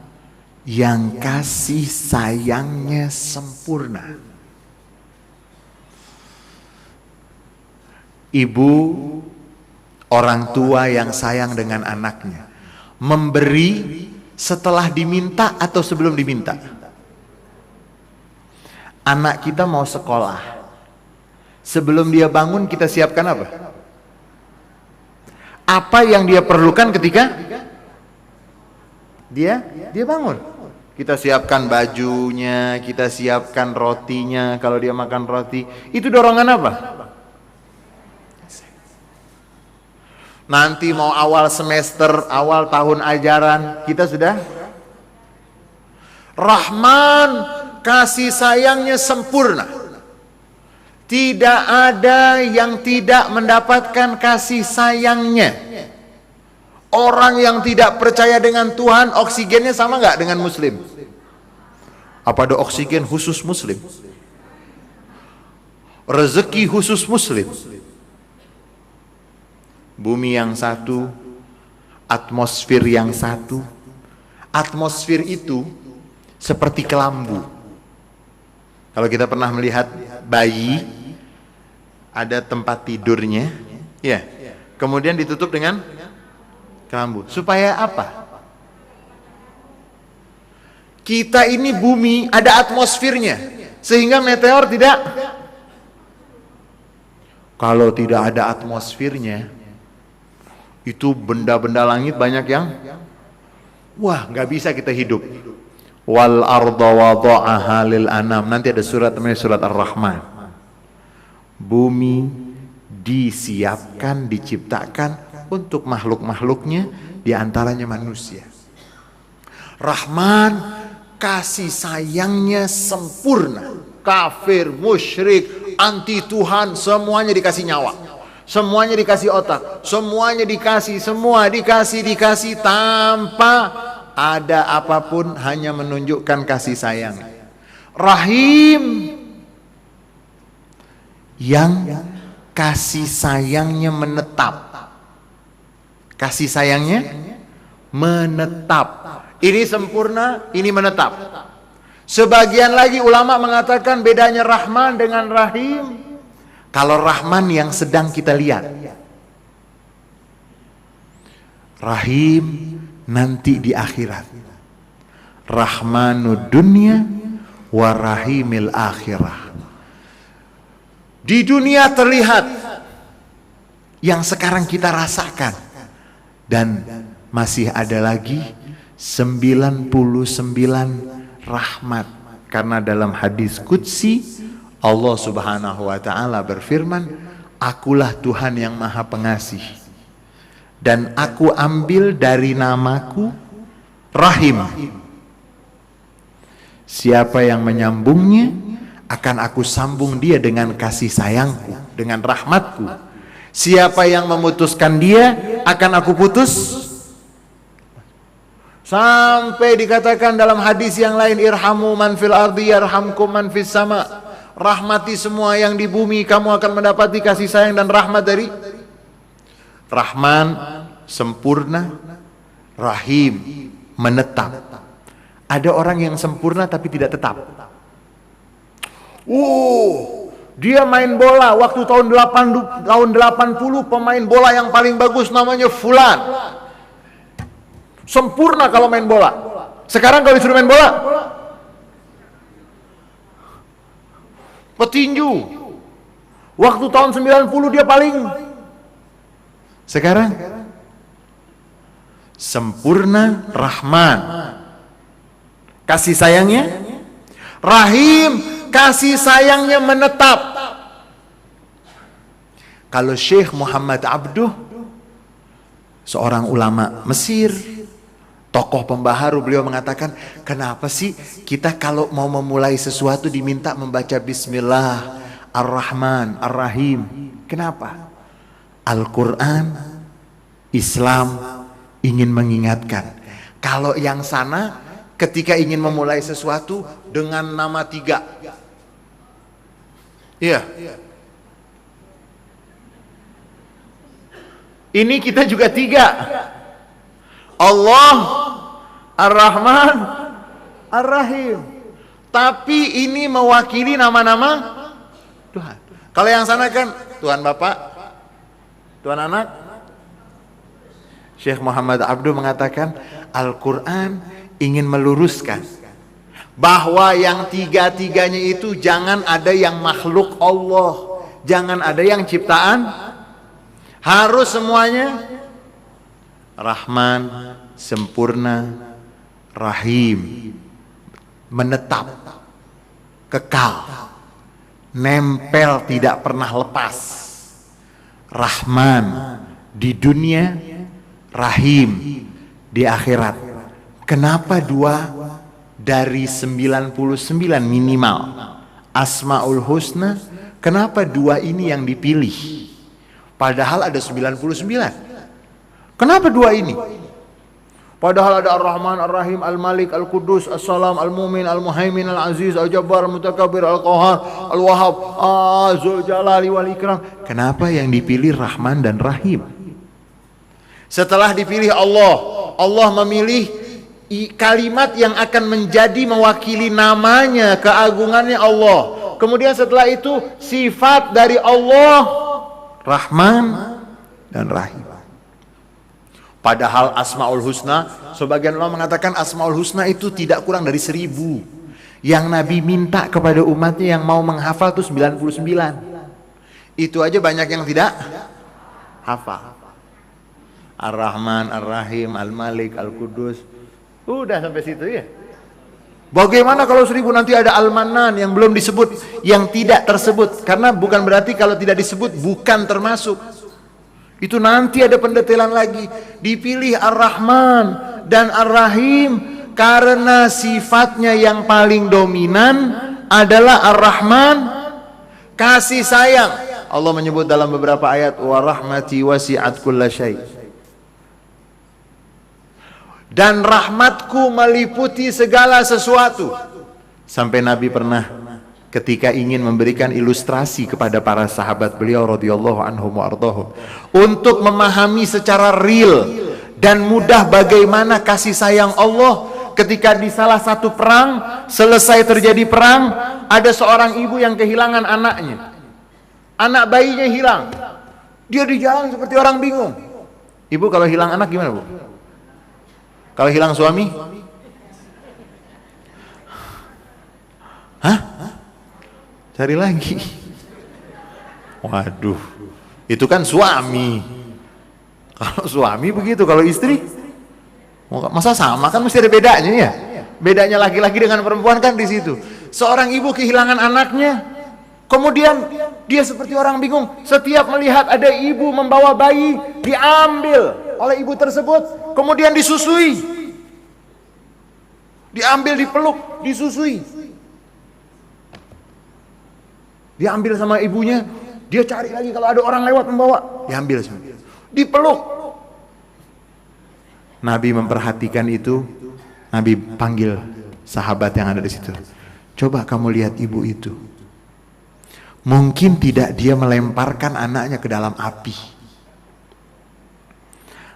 yang kasih sayangnya sempurna. Ibu, orang tua yang sayang dengan anaknya, memberi setelah diminta atau sebelum diminta. Anak kita mau sekolah, sebelum dia bangun kita siapkan apa? Apa yang dia perlukan ketika dia bangun? Kita siapkan bajunya, kita siapkan rotinya. Kalau dia makan roti, itu dorongan apa? Nanti mau awal semester, awal tahun ajaran, kita sudah Rahman, kasih sayangnya sempurna. Tidak ada yang tidak mendapatkan kasih sayangnya. Orang yang tidak percaya dengan Tuhan, oksigennya sama nggak dengan Muslim? Apa ada oksigen khusus Muslim? Rezeki khusus Muslim? Bumi yang satu, atmosfer yang satu. Atmosfer itu seperti kelambu. Kalau kita pernah melihat bayi, ada tempat tidurnya, ya. Kemudian ditutup dengan kelambu. Supaya apa? Kita ini bumi ada atmosfernya, sehingga meteor tidak. Kalau tidak ada atmosfernya, itu benda-benda langit banyak yang nggak bisa kita hidup. Wal arda wada'aha lil anam. Nanti ada surat namanya surat Ar-Rahman. Bumi disiapkan, diciptakan untuk makhluk-makhluknya, diantaranya manusia. Rahman, kasih sayangnya sempurna. Kafir, musyrik, anti Tuhan, semuanya dikasih nyawa, semuanya dikasih otak, semuanya dikasih, semua dikasih tanpa ada apapun, hanya menunjukkan kasih sayang. Rahim, yang kasih sayangnya menetap. Kasih sayangnya menetap. Ini sempurna, ini menetap. Sebagian lagi ulama mengatakan bedanya Rahman dengan Rahim. Kalau Rahman yang sedang kita lihat, Rahim nanti di akhirat. Rahmanud dunya wa rahimil akhirah. Di dunia terlihat yang sekarang kita rasakan. Dan masih ada lagi 99 rahmat. Karena dalam hadis qudsi Allah subhanahu wa ta'ala berfirman, akulah Tuhan yang maha pengasih, dan aku ambil dari namaku Rahim. Siapa yang menyambungnya, akan aku sambung dia dengan kasih sayangku, dengan rahmatku. Siapa yang memutuskan dia, akan aku putus. Sampai dikatakan dalam hadis yang lain, irhamu man fil ardi yarhamkum man fis sama. Rahmati semua yang di bumi, kamu akan mendapati kasih sayang dan rahmat dari Rahman, sempurna. Rahim, menetap. Ada orang yang sempurna tapi tidak tetap. Dia main bola waktu tahun 80 pemain bola yang paling bagus namanya Fulan. Sempurna kalau main bola. Sekarang kalau disuruh main bola, petinju. Waktu tahun 90 dia paling. Sekarang sempurna. Rahman, kasih sayangnya. Rahim, kasih sayangnya menetap. Kalau Syekh Muhammad Abduh seorang ulama Mesir, tokoh pembaharu. Beliau mengatakan, kenapa sih kita kalau mau memulai sesuatu diminta membaca Bismillah Ar-Rahman Ar-Rahim? Kenapa? Al-Quran, Islam ingin mengingatkan, kalau yang sana ketika ingin memulai sesuatu dengan nama 3. Iya. Ini kita juga 3. Allah, Ar-Rahman, Ar-Rahim. Tapi ini mewakili nama-nama Tuhan. Kalau yang sana kan Tuhan Bapa, Tuhan Anak. Syekh Muhammad Abduh mengatakan Al-Quran ingin meluruskan bahwa yang 3-3-nya itu jangan ada yang makhluk Allah, jangan ada yang ciptaan, harus semuanya Rahman, sempurna, Rahim, menetap, kekal, nempel, tidak pernah lepas. Rahman di dunia, Rahim di akhirat. Kenapa 2 dari 99 minimal Asmaul Husna? Kenapa 2 ini yang dipilih? Padahal ada 99. Kenapa 2 ini? Padahal ada Ar-Rahman, Ar-Rahim, Al-Malik, Al-Qudus, As-Salam, Al-Mumin, Al-Muhaimin, Al-Aziz, Al-Jabbar, Al-Mutakabir, Al-Qahar, Al-Wahhab, Zul Jalali wal Ikram. Kenapa yang dipilih Rahman dan Rahim? Setelah dipilih Allah, Allah memilih kalimat yang akan menjadi mewakili namanya, keagungannya Allah. Kemudian setelah itu sifat dari Allah, Rahman dan Rahim. Padahal Asmaul Husna, sebagian ulama mengatakan Asmaul Husna itu tidak kurang dari 1000. Yang Nabi minta kepada umatnya yang mau menghafal itu 99. Itu aja banyak yang tidak hafal. Ar-Rahman, Ar-Rahim, Al-Malik, Al-Qudus. Udah sampai situ ya. Bagaimana kalau 1000 nanti ada Al-Manan yang belum disebut, yang tidak tersebut? Karena bukan berarti kalau tidak disebut bukan termasuk. Itu nanti ada pendetailan lagi. Dipilih Ar-Rahman dan Ar-Rahim karena sifatnya yang paling dominan adalah Ar-Rahman, kasih sayang. Allah menyebut dalam beberapa ayat, wa rahmati wasi'at kulla syai'. Dan rahmatku meliputi segala sesuatu. Sampai Nabi pernah ketika ingin memberikan ilustrasi kepada para sahabat beliau radhiyallahu anhum wa ardhahum untuk memahami secara real dan mudah bagaimana kasih sayang Allah, ketika di salah satu perang, selesai terjadi perang, ada seorang ibu yang kehilangan anaknya. Anak bayinya hilang. Dia di jalan seperti orang bingung. Ibu kalau hilang anak gimana, Bu? Kalau hilang suami? Hah? Cari lagi. Waduh, itu kan suami. Kalau suami begitu, kalau istri masa sama kan, mesti ada bedanya ya. Bedanya laki-laki dengan perempuan kan di situ. Seorang ibu kehilangan anaknya, kemudian dia seperti orang bingung. Setiap melihat ada ibu membawa bayi, diambil oleh ibu tersebut, kemudian disusui. Diambil, dipeluk, disusui. Diambil sama ibunya, dia cari lagi kalau ada orang lewat membawa, diambil semua. Dipeluk. Nabi memperhatikan itu, Nabi panggil sahabat yang ada di situ. Coba kamu lihat ibu itu. Mungkin tidak dia melemparkan anaknya ke dalam api.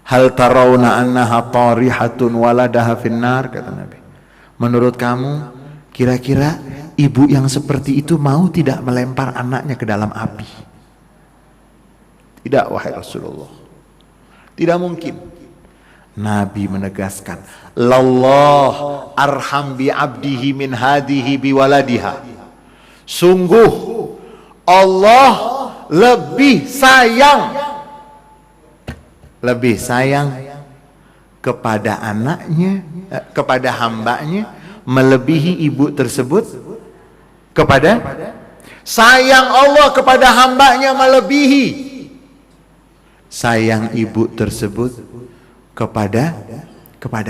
Hal tarawna annaha tarihatun waladaha finnar, kata Nabi. Menurut kamu, kira-kira ibu yang seperti itu mau tidak melempar anaknya ke dalam api? Tidak, wahai Rasulullah. Tidak mungkin. Nabi menegaskan, lallah arham bi abdihi min hadihi bi waladiha. Sungguh Allah lebih sayang kepada anaknya, kepada hambanya, melebihi ibu tersebut kepada sayang Allah kepada hambanya melebihi sayang ibu tersebut kepada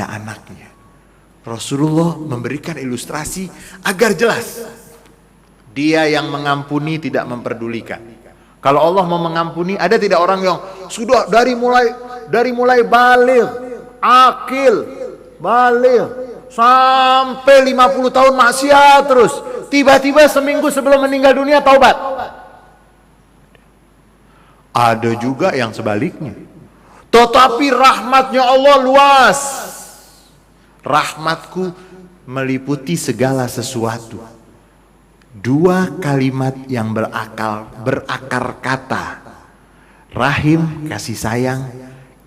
anaknya. Rasulullah memberikan ilustrasi agar jelas. Dia yang mengampuni tidak memperdulikan. Kalau Allah mau mengampuni, ada tidak orang yang sudah dari mulai baligh, akil, baligh sampai 50 tahun maksiat terus, tiba-tiba seminggu sebelum meninggal dunia taubat. Ada juga yang sebaliknya. Tetapi rahmatnya Allah luas. Rahmatku meliputi segala sesuatu. Dua kalimat yang berakar kata rahim, kasih sayang,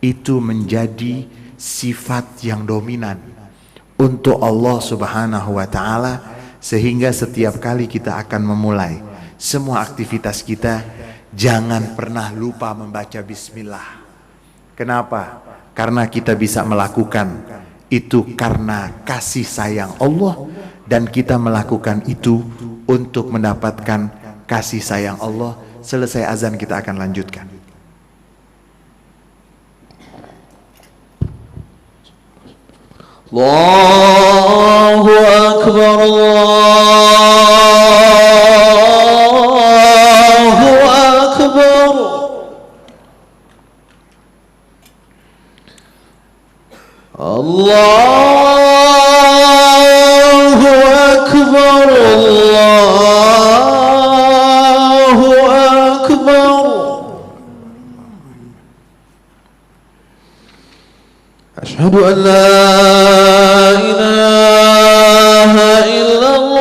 itu menjadi sifat yang dominan untuk Allah Subhanahu wa ta'ala, sehingga setiap kali kita akan memulai semua aktivitas kita, jangan pernah lupa membaca bismillah. Kenapa? Karena kita bisa melakukan itu karena kasih sayang Allah, dan kita melakukan itu untuk mendapatkan kasih sayang Allah. Selesai azan kita akan lanjutkan. Allahu Akbar, Allahu Akbar. Allahu Akbar, Allahu Akbar. Asyhadu an la ilaha illallah.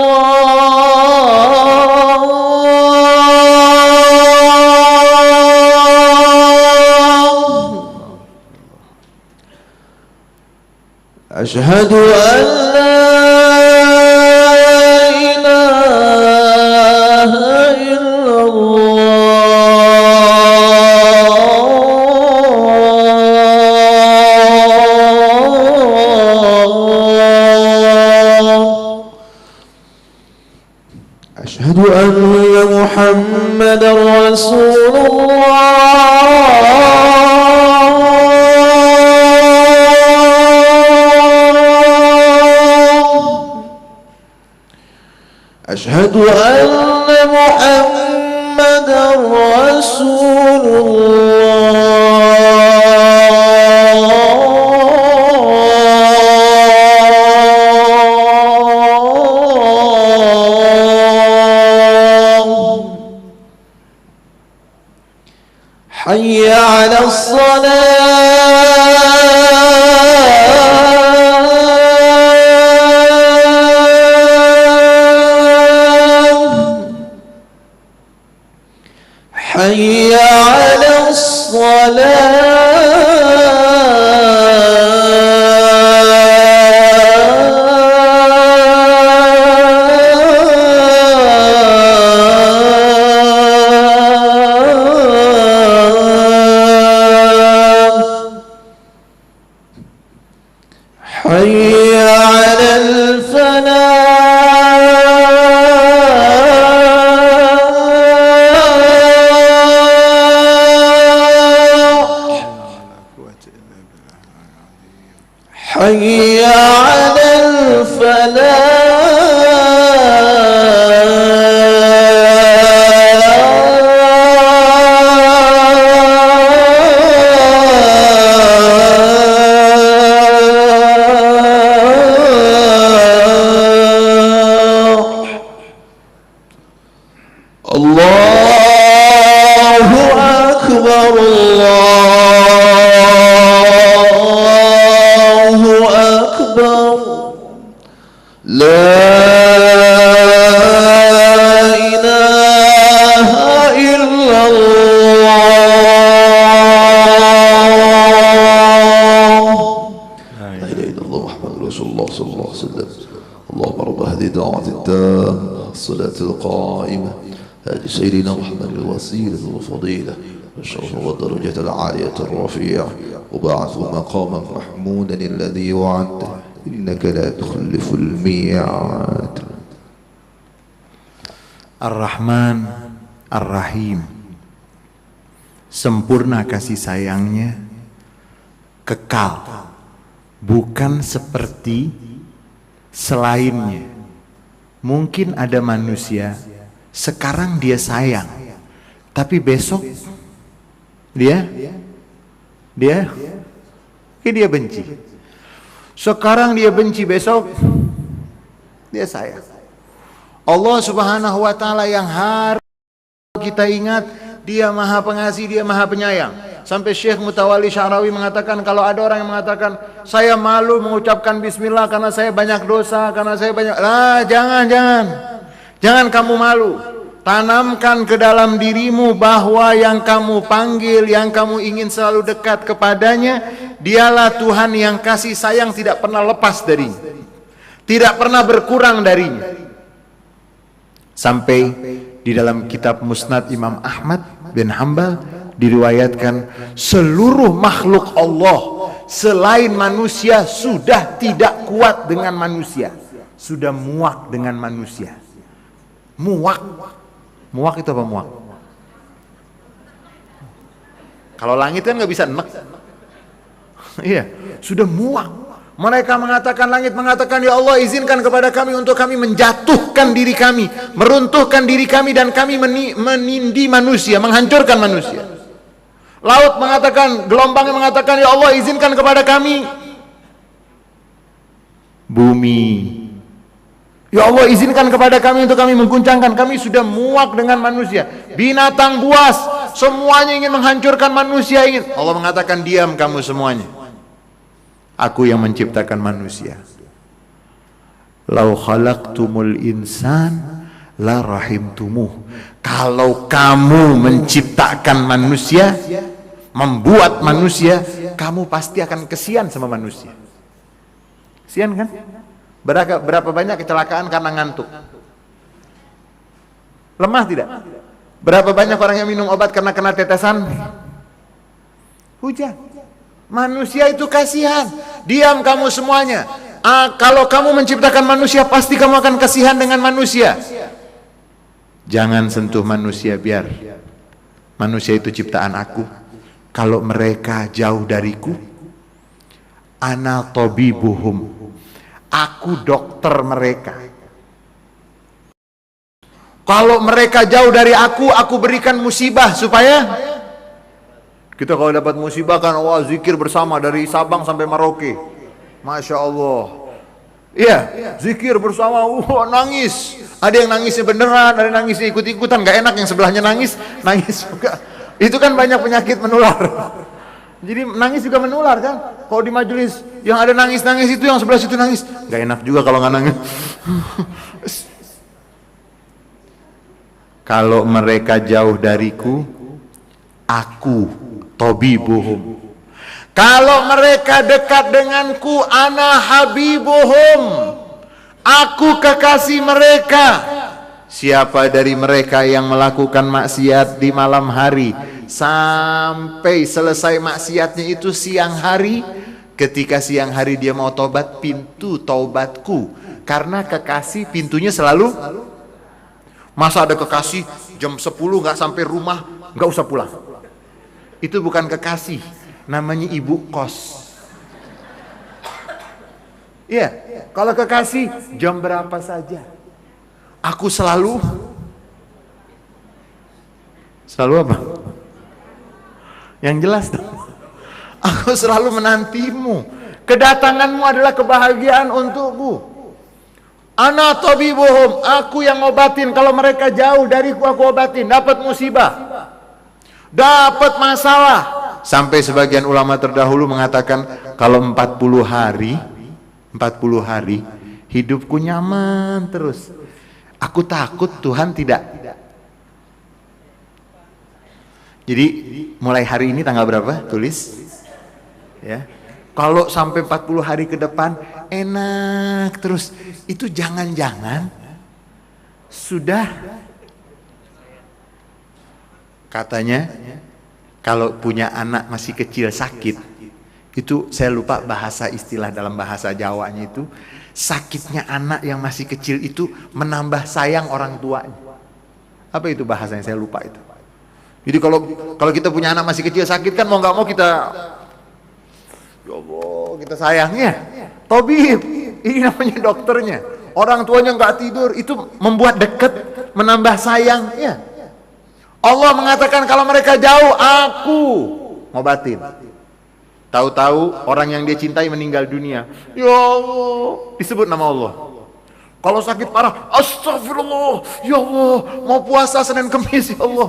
Asyhadu an la ilaha illallah. Asyhadu anna Muhammadar Rasulullah. Asyhadu anna Muhammadar Rasulullah. Hayya 'alas salah. Hayya 'alas salah. Hayya 'alal حي على الفلاح. الله أكبر، الله أكبر. لا إله إلا الله. لا إله إلا الله محمد رسول الله صلى الله عليه وسلم. اللهم رب هذه الدعوة التامة الصلاة القائمة هذه سيدنا محمد الوسيلة والفضيلة والشرف والدرجة العالية الرفيعة وبعث مقاما محمودا الذي وعدته إنك لا تخلف الميعاد. Ar-Rahman Ar-Rahim. sempurna kasih sayangnya, kekal, bukan seperti selainnya. Mungkin ada manusia sekarang dia sayang, tapi besok dia benci. Sekarang dia benci, besok dia sayang. Allah Subhanahu wa taala yang harus kita ingat, Dia Maha Pengasih, Dia Maha Penyayang. Sampai Syekh Mutawalli Sya'rawi mengatakan, kalau ada orang yang mengatakan saya malu mengucapkan bismillah karena saya banyak dosa, karena saya banyak, jangan kamu malu. Tanamkan ke dalam dirimu bahwa yang kamu panggil, yang kamu ingin selalu dekat kepadanya, Dialah Tuhan yang kasih sayang tidak pernah lepas darinya, tidak pernah berkurang darinya. Sampai di dalam kitab Musnad Imam Ahmad bin Hanbal diriwayatkan, seluruh makhluk Allah selain manusia sudah tidak kuat dengan manusia, sudah muak dengan manusia. Muak itu apa muak? Kalau langit kan nggak bisa enek. Iya, sudah muak. Mereka mengatakan, langit mengatakan, ya Allah izinkan kepada kami untuk kami menjatuhkan diri kami, meruntuhkan diri kami, dan kami menindih manusia, menghancurkan manusia. Laut mengatakan, gelombangnya mengatakan, ya Allah izinkan kepada kami. Bumi, ya Allah izinkan kepada kami untuk kami mengguncangkan. Kami sudah muak dengan manusia. Binatang buas, semuanya ingin menghancurkan manusia, ingin. Allah mengatakan, diam kamu semuanya, Aku yang menciptakan manusia. Lau khalaqtumul insan la rahimtumuh. Kalau kamu menciptakan manusia, membuat manusia, kamu pasti akan kesian sama manusia. Kesian kan? Berapa banyak kecelakaan karena ngantuk? Lemah tidak? Berapa banyak orang yang minum obat karena kena tetesan hujan? Manusia itu kasihan. Diam kamu semuanya. Kalau kamu menciptakan manusia, pasti kamu akan kasihan dengan manusia. Jangan sentuh manusia, biar manusia itu ciptaan aku. Kalau mereka jauh dariku, ana tabibuhum, aku dokter mereka. Kalau mereka jauh dari aku berikan musibah supaya kita kalau dapat musibah kan, wah zikir bersama dari Sabang sampai Merauke, Masya Allah. Iya, zikir bersama, wah nangis. Ada yang nangisnya beneran, ada yang nangisnya ikut-ikutan, gak enak yang sebelahnya nangis juga. Itu kan banyak penyakit menular. Jadi nangis juga menular kan. Kalau di majelis yang ada nangis-nangis itu, yang sebelah situ nangis, gak enak juga kalau gak nangis. Kalau mereka jauh dariku, aku tabibuhum. Kalau mereka dekat denganku, ana habibuhum, aku kekasih mereka. Siapa dari mereka yang melakukan maksiat di malam hari sampai selesai maksiatnya itu siang hari, ketika siang hari dia mau tobat, pintu taubatku, karena kekasih pintunya selalu. Masa ada kekasih jam 10 gak sampai rumah, gak usah pulang. Itu bukan kekasih, namanya ibu kos. Iya, kalau kekasih jam berapa saja. Aku selalu apa? Yang jelas dong. Aku selalu menantimu. Kedatanganmu adalah kebahagiaan untukku. Ana tabibuhum, aku yang ngobatin. Kalau mereka jauh dariku, aku obatin. Dapat musibah, dapat masalah. Sampai sebagian ulama terdahulu mengatakan, kalau 40 hari hidupku nyaman terus. Aku takut Tuhan tidak. Jadi mulai hari ini tanggal berapa? Tulis ya. Kalau sampai 40 hari ke depan enak terus, itu jangan-jangan sudah, katanya kalau punya anak masih kecil sakit, itu saya lupa bahasa istilah dalam bahasa Jawanya itu, sakitnya anak yang masih kecil itu menambah sayang orang tuanya. Apa itu bahasanya, saya lupa itu. Jadi kalau kita punya anak masih kecil sakit kan mau nggak mau kita, ya Allah, kita sayangnya. Tabib, ini namanya dokternya. Orang tuanya nggak tidur, itu membuat dekat, menambah sayang. Ya. Allah mengatakan kalau mereka jauh, aku ngobatin. Tahu-tahu orang yang dia cintai meninggal dunia. Ya Allah, disebut nama Allah. Kalau sakit parah, astagfirullah, ya Allah, mau puasa Senin Kemis, ya Allah.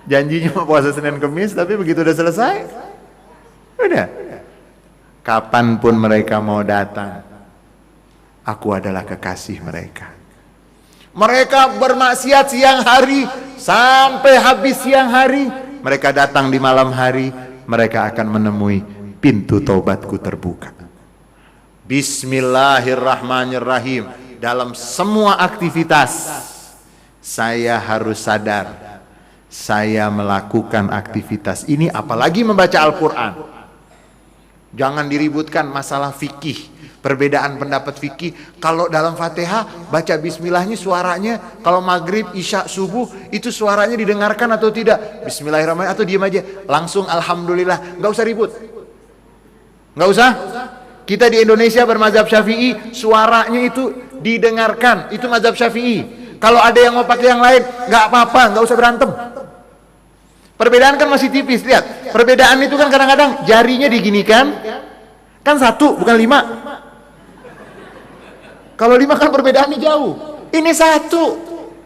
Janjinya mau puasa Senin Kemis, tapi begitu udah selesai, udah. Kapanpun mereka mau datang, aku adalah kekasih mereka. Mereka bermaksiat siang hari, sampai habis siang hari, mereka datang di malam hari, mereka akan menemui pintu taubatku terbuka. Bismillahirrahmanirrahim. Dalam semua aktivitas, saya harus sadar, saya melakukan aktivitas ini, apalagi membaca Al-Quran. Jangan diributkan masalah fikih, perbedaan pendapat fikih. Kalau dalam Fatihah baca bismillahnya suaranya, kalau maghrib, isya, subuh itu suaranya didengarkan atau tidak? Bismillahirrahmanirrahim atau diam aja? Langsung alhamdulillah, nggak usah ribut, nggak usah. Kita di Indonesia bermazhab Syafi'i, suaranya itu didengarkan, itu mazhab Syafi'i. Kalau ada yang mau pakai yang lain, nggak apa-apa, nggak usah berantem. Perbedaan kan masih tipis, lihat. Perbedaan itu kan kadang-kadang jarinya diginikan, kan 1 bukan 5. Kalau 5 kan perbedaannya jauh. Ini 1.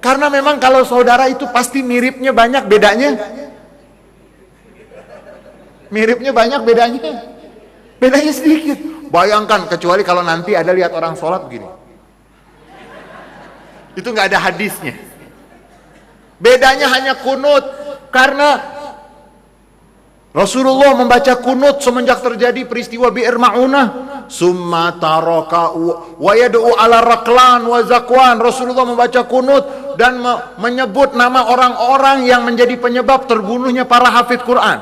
Karena memang kalau saudara itu pasti miripnya banyak, bedanya. Miripnya banyak, bedanya sedikit. Bayangkan, kecuali kalau nanti ada lihat orang sholat begini. Itu nggak ada hadisnya. Bedanya hanya kunut. Karena Rasulullah membaca kunut semenjak terjadi peristiwa Bi'r Ma'unah. Summa taraka wa yad'u ala raqlan wa zakwan. Rasulullah membaca kunut dan menyebut nama orang-orang yang menjadi penyebab terbunuhnya para hafidz Quran.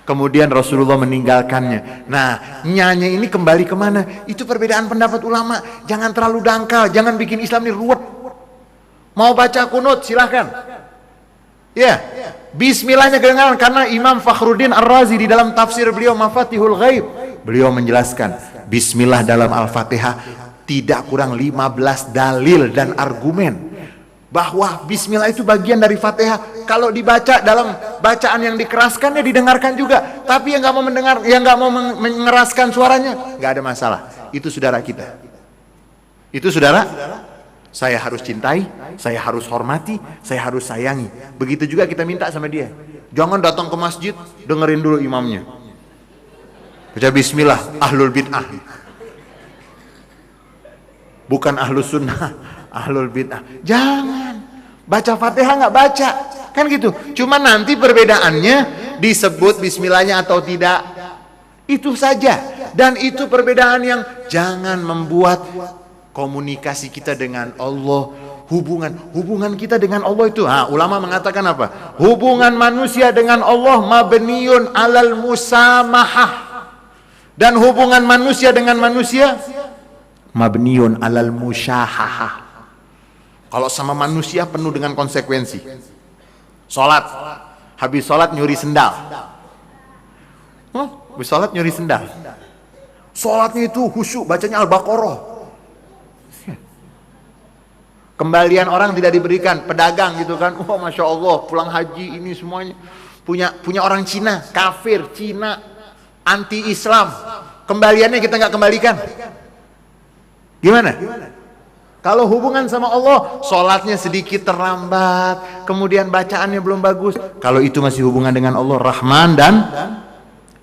Kemudian Rasulullah meninggalkannya. Nah, nyanyi ini kembali kemana? Itu perbedaan pendapat ulama. Jangan terlalu dangkal, jangan bikin Islam ini ruwet. Mau baca kunut silahkan. Ya, bismillahnya kedengaran. Karena Imam Fakhruddin Ar-Razi di dalam tafsir beliau Mafatihul Ghaib, beliau menjelaskan bismillah dalam Al-Fatihah tidak kurang 15 dalil dan argumen bahwa bismillah itu bagian dari Fatihah. Kalau dibaca dalam bacaan yang dikeraskan, ya didengarkan juga. Tapi yang nggak mau mendengar, yang nggak mau mengeraskan suaranya, nggak ada masalah. Itu saudara kita. Itu saudara. Saya harus cintai, saya harus hormati, saya harus sayangi. Begitu juga kita minta sama dia. Jangan datang ke masjid, dengerin dulu imamnya. Baca bismillah, ahlul bid'ah. Bukan ahlus sunnah, ahlul bid'ah. Jangan. Baca Fatihah nggak baca. Kan gitu. Cuma nanti perbedaannya disebut bismillahnya atau tidak. Itu saja. Dan itu perbedaan yang jangan membuat komunikasi kita dengan Allah, hubungan kita dengan Allah itu, ulama mengatakan apa? Hubungan manusia dengan Allah mabniun alal musamahah, dan hubungan manusia dengan manusia mabniun alal musyahahah. Kalau sama manusia penuh dengan konsekuensi. Sholat, habis sholat nyuri sendal. Habis sholat nyuri sendal. Sholatnya itu khusyuk, bacanya Al-Baqarah. Kembalian orang tidak diberikan, pedagang gitu kan, Masya Allah, pulang haji ini semuanya punya orang Cina, kafir, Cina, anti-Islam, kembaliannya kita nggak kembalikan. Gimana? Kalau hubungan sama Allah, sholatnya sedikit terlambat, kemudian bacaannya belum bagus, kalau itu masih hubungan dengan Allah, Rahman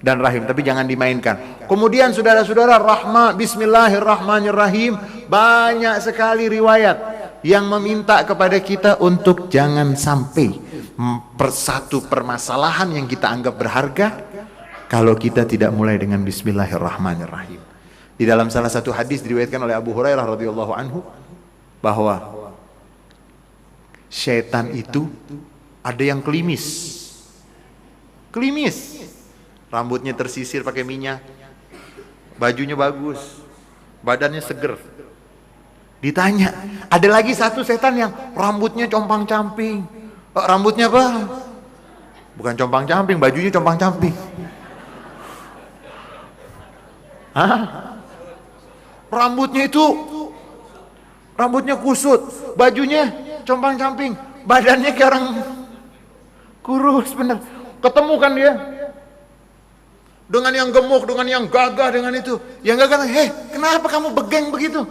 dan Rahim, tapi jangan dimainkan. Kemudian saudara-saudara, Bismillahirrahmanirrahim, banyak sekali riwayat yang meminta kepada kita untuk jangan sampai satu permasalahan yang kita anggap berharga kalau kita tidak mulai dengan Bismillahirrahmanirrahim. Di dalam salah satu hadis diriwayatkan oleh Abu Hurairah radhiyallahu anhu bahwa syaitan itu ada yang klimis, rambutnya tersisir pakai minyak, bajunya bagus, badannya seger. Ditanya, ada lagi satu setan yang rambutnya compang-camping, Oh, rambutnya apa? Bukan compang-camping, bajunya compang-camping. Hah? Rambutnya kusut, bajunya compang-camping, badannya kayak orang kurus, bener. Ketemu kan dia dengan yang gemuk, dengan yang gagah, dengan itu. Yang gagah, kenapa kamu begeng begitu?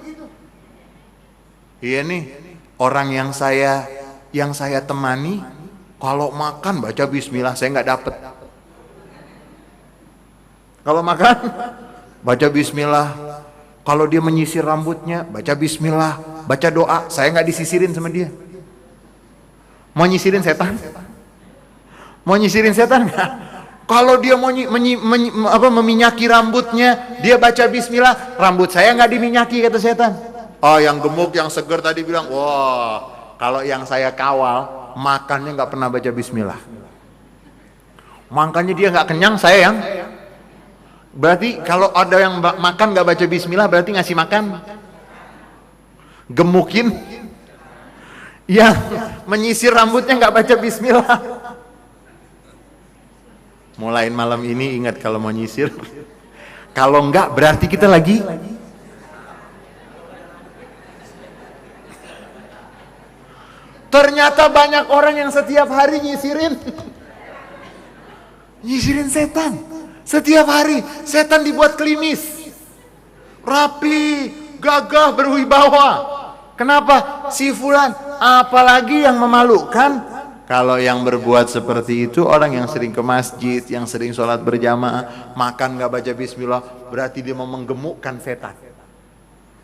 Iya nih, orang yang saya temani, kalau makan baca bismillah, saya nggak dapet. Kalau makan baca bismillah, kalau dia menyisir rambutnya baca bismillah, baca doa, saya nggak disisirin sama dia. Mau nyisirin setan? Mau nyisirin setan nggak? Kalau dia mau meminyaki rambutnya, dia baca bismillah, rambut saya nggak diminyaki, kata setan. Oh, yang gemuk, yang seger tadi bilang, wah, kalau yang saya kawal, makannya nggak pernah baca bismillah. Makanya dia nggak kenyang, saya yang. Berarti kalau ada yang makan nggak baca bismillah, berarti ngasih makan. Gemukin, yang menyisir rambutnya nggak baca bismillah. Mulai malam ini ingat kalau mau nyisir. Kalau enggak berarti kita lagi. Ternyata banyak orang yang setiap hari nyisirin setan. Setiap hari setan dibuat klimis, rapi, gagah, berwibawa. Kenapa? Si fulan. Apalagi yang memalukan, kalau yang berbuat seperti itu orang yang sering ke masjid, yang sering sholat berjamaah, makan gak baca bismillah, berarti dia mau menggemukkan setan.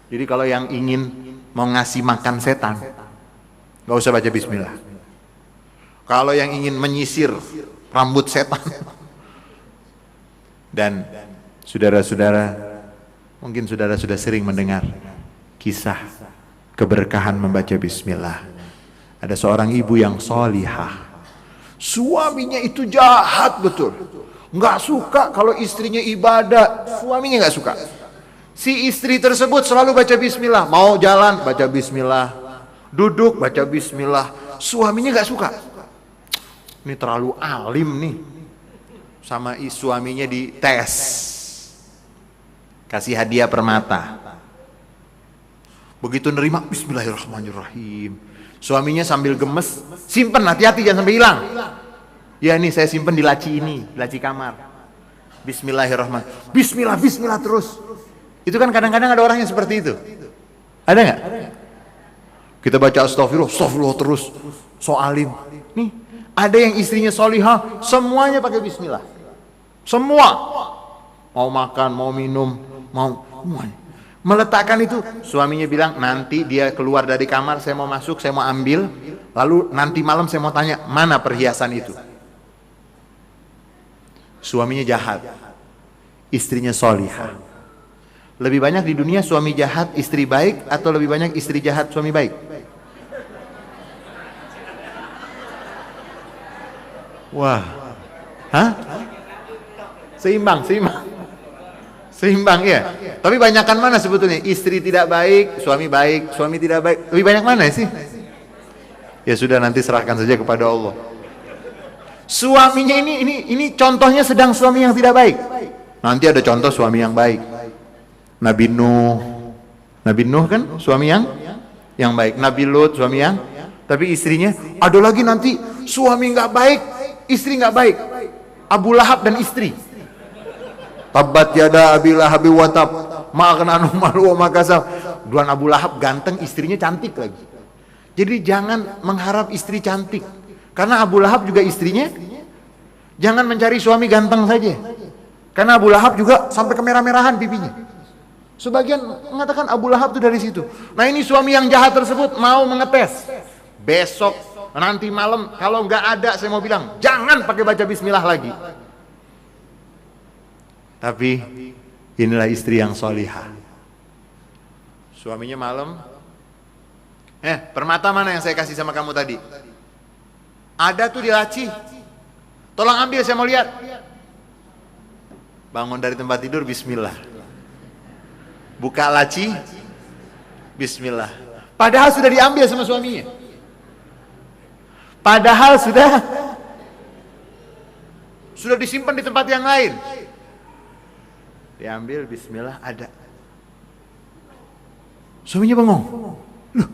Jadi kalau yang ingin mau ngasih makan setan, gak usah baca bismillah. Kalau yang ingin menyisir rambut setan, dan saudara-saudara, mungkin saudara sudah sering mendengar kisah keberkahan membaca bismillah. Ada seorang ibu yang solihah, suaminya itu jahat betul, nggak suka kalau istrinya ibadah, suaminya nggak suka. Si istri tersebut selalu baca bismillah, mau jalan baca bismillah, duduk baca bismillah, suaminya nggak suka. Ini terlalu alim nih. Sama suaminya dites, kasih hadiah permata. Begitu nerima, bismillahirrahmanirrahim, suaminya sambil gemes, simpen, hati-hati jangan sampai hilang. Ya ini saya simpen di laci ini, laci kamar. Bismillahirrahmanirrahim, bismillah terus. Itu kan kadang-kadang ada orang yang seperti itu. Ada nggak? Kita baca astagfirullah terus, so alim. Nih, ada yang istrinya solihah, semuanya pakai bismillah. Semua, mau makan, mau minum, mau meletakkan itu. Suaminya bilang, nanti dia keluar dari kamar, saya mau masuk, saya mau ambil, lalu nanti malam saya mau tanya, mana perhiasan itu? Suaminya jahat, istrinya solihah. Lebih banyak di dunia suami jahat, istri baik, atau lebih banyak istri jahat, suami baik? Wah, hah? Seimbang ya. Tapi banyakan mana sebetulnya? Istri tidak baik, suami tidak baik. Lebih banyak mana sih? Ya sudah, nanti serahkan saja kepada Allah. Suaminya ini contohnya sedang suami yang tidak baik. Nanti ada contoh suami yang baik. Nabi Nuh kan suami yang baik. Nabi Lut suami yang, tapi istrinya ada lagi nanti suami nggak baik, istri nggak baik. Abu Lahab dan istri. Tabbat yada Abi Lahab wa tab, ma aghna anhu maluhu wa ma kasab. Duan Abu Lahab ganteng, istrinya cantik lagi. Jadi jangan mengharap istri cantik, karena Abu Lahab juga istrinya. Jangan mencari suami ganteng saja, karena Abu Lahab juga sampai kemerah-merahan pipinya. Sebagian mengatakan Abu Lahab itu dari situ. Nah ini suami yang jahat tersebut mau mengetes. Besok nanti malam kalau nggak ada, saya mau bilang jangan pakai baca bismillah lagi. Tapi inilah istri yang solihah. Suaminya malam, permata mana yang saya kasih sama kamu tadi? Ada tuh di laci, tolong ambil, saya mau lihat. Bangun dari tempat tidur, bismillah. Buka laci, bismillah. Padahal sudah diambil sama suaminya. Padahal sudah disimpan di tempat yang lain. Diambil, bismillah, ada. Suaminya bengong. Loh,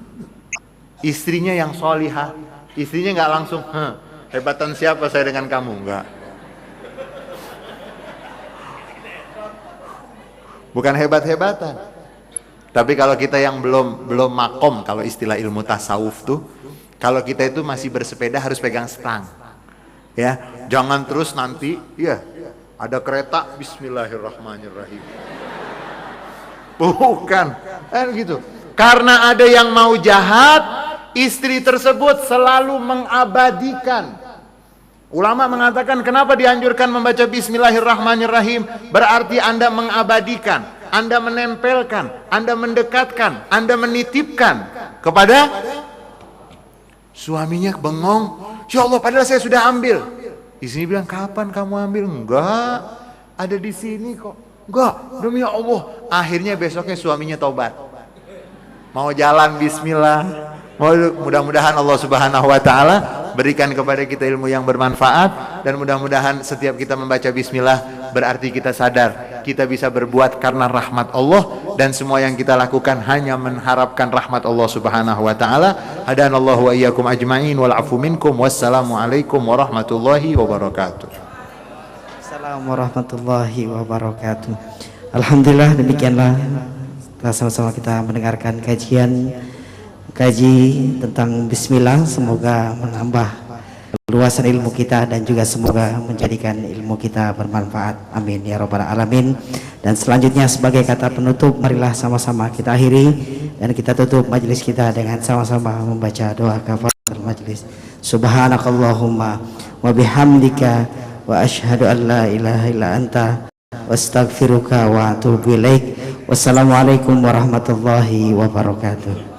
istrinya yang solihah, istrinya nggak langsung, hebatan siapa saya dengan kamu, enggak. Bukan hebat-hebatan. Tapi kalau kita yang belum makom, kalau istilah ilmu tasawuf tuh, kalau kita itu masih bersepeda harus pegang stang. Ya, jangan terus nanti, ya, ada kereta, bismillahirrahmanirrahim. Bukan, gitu. Karena ada yang mau jahat, istri tersebut selalu mengabadikan. Ulama mengatakan kenapa dianjurkan membaca bismillahirrahmanirrahim? Berarti Anda mengabadikan, Anda menempelkan, Anda mendekatkan, Anda menitipkan kepada suaminya. Bengong, ya Allah, padahal saya sudah ambil. Istri bilang, kapan kamu ambil? Enggak, ada di sini kok. Enggak, demi Allah. Akhirnya besoknya suaminya taubat, mau jalan bismillah. Mudah-mudahan Allah Subhanahu wa taala berikan kepada kita ilmu yang bermanfaat, dan mudah-mudahan setiap kita membaca bismillah berarti kita sadar kita bisa berbuat karena rahmat Allah, dan semua yang kita lakukan hanya mengharapkan rahmat Allah Subhanahu wa taala. Hadanallahu wa iyyakum ajmain wal afu minkum. Wassalamualaikum warahmatullahi wabarakatuh. Assalamualaikum warahmatullahi wabarakatuh. Alhamdulillah, demikianlah sama-sama kita mendengarkan kaji tentang bismillah. Semoga menambah luasan ilmu kita dan juga semoga menjadikan ilmu kita bermanfaat. Amin ya rabbal alamin. Dan selanjutnya sebagai kata penutup, marilah sama-sama kita akhiri dan kita tutup majelis kita dengan sama-sama membaca doa kafaratul majelis. Subhanakallahumma wa bihamdika wa asyhadu an la ilaha illa anta wa astaghfiruka wa atubu ilaik. Wassalamualaikum warahmatullahi wabarakatuh.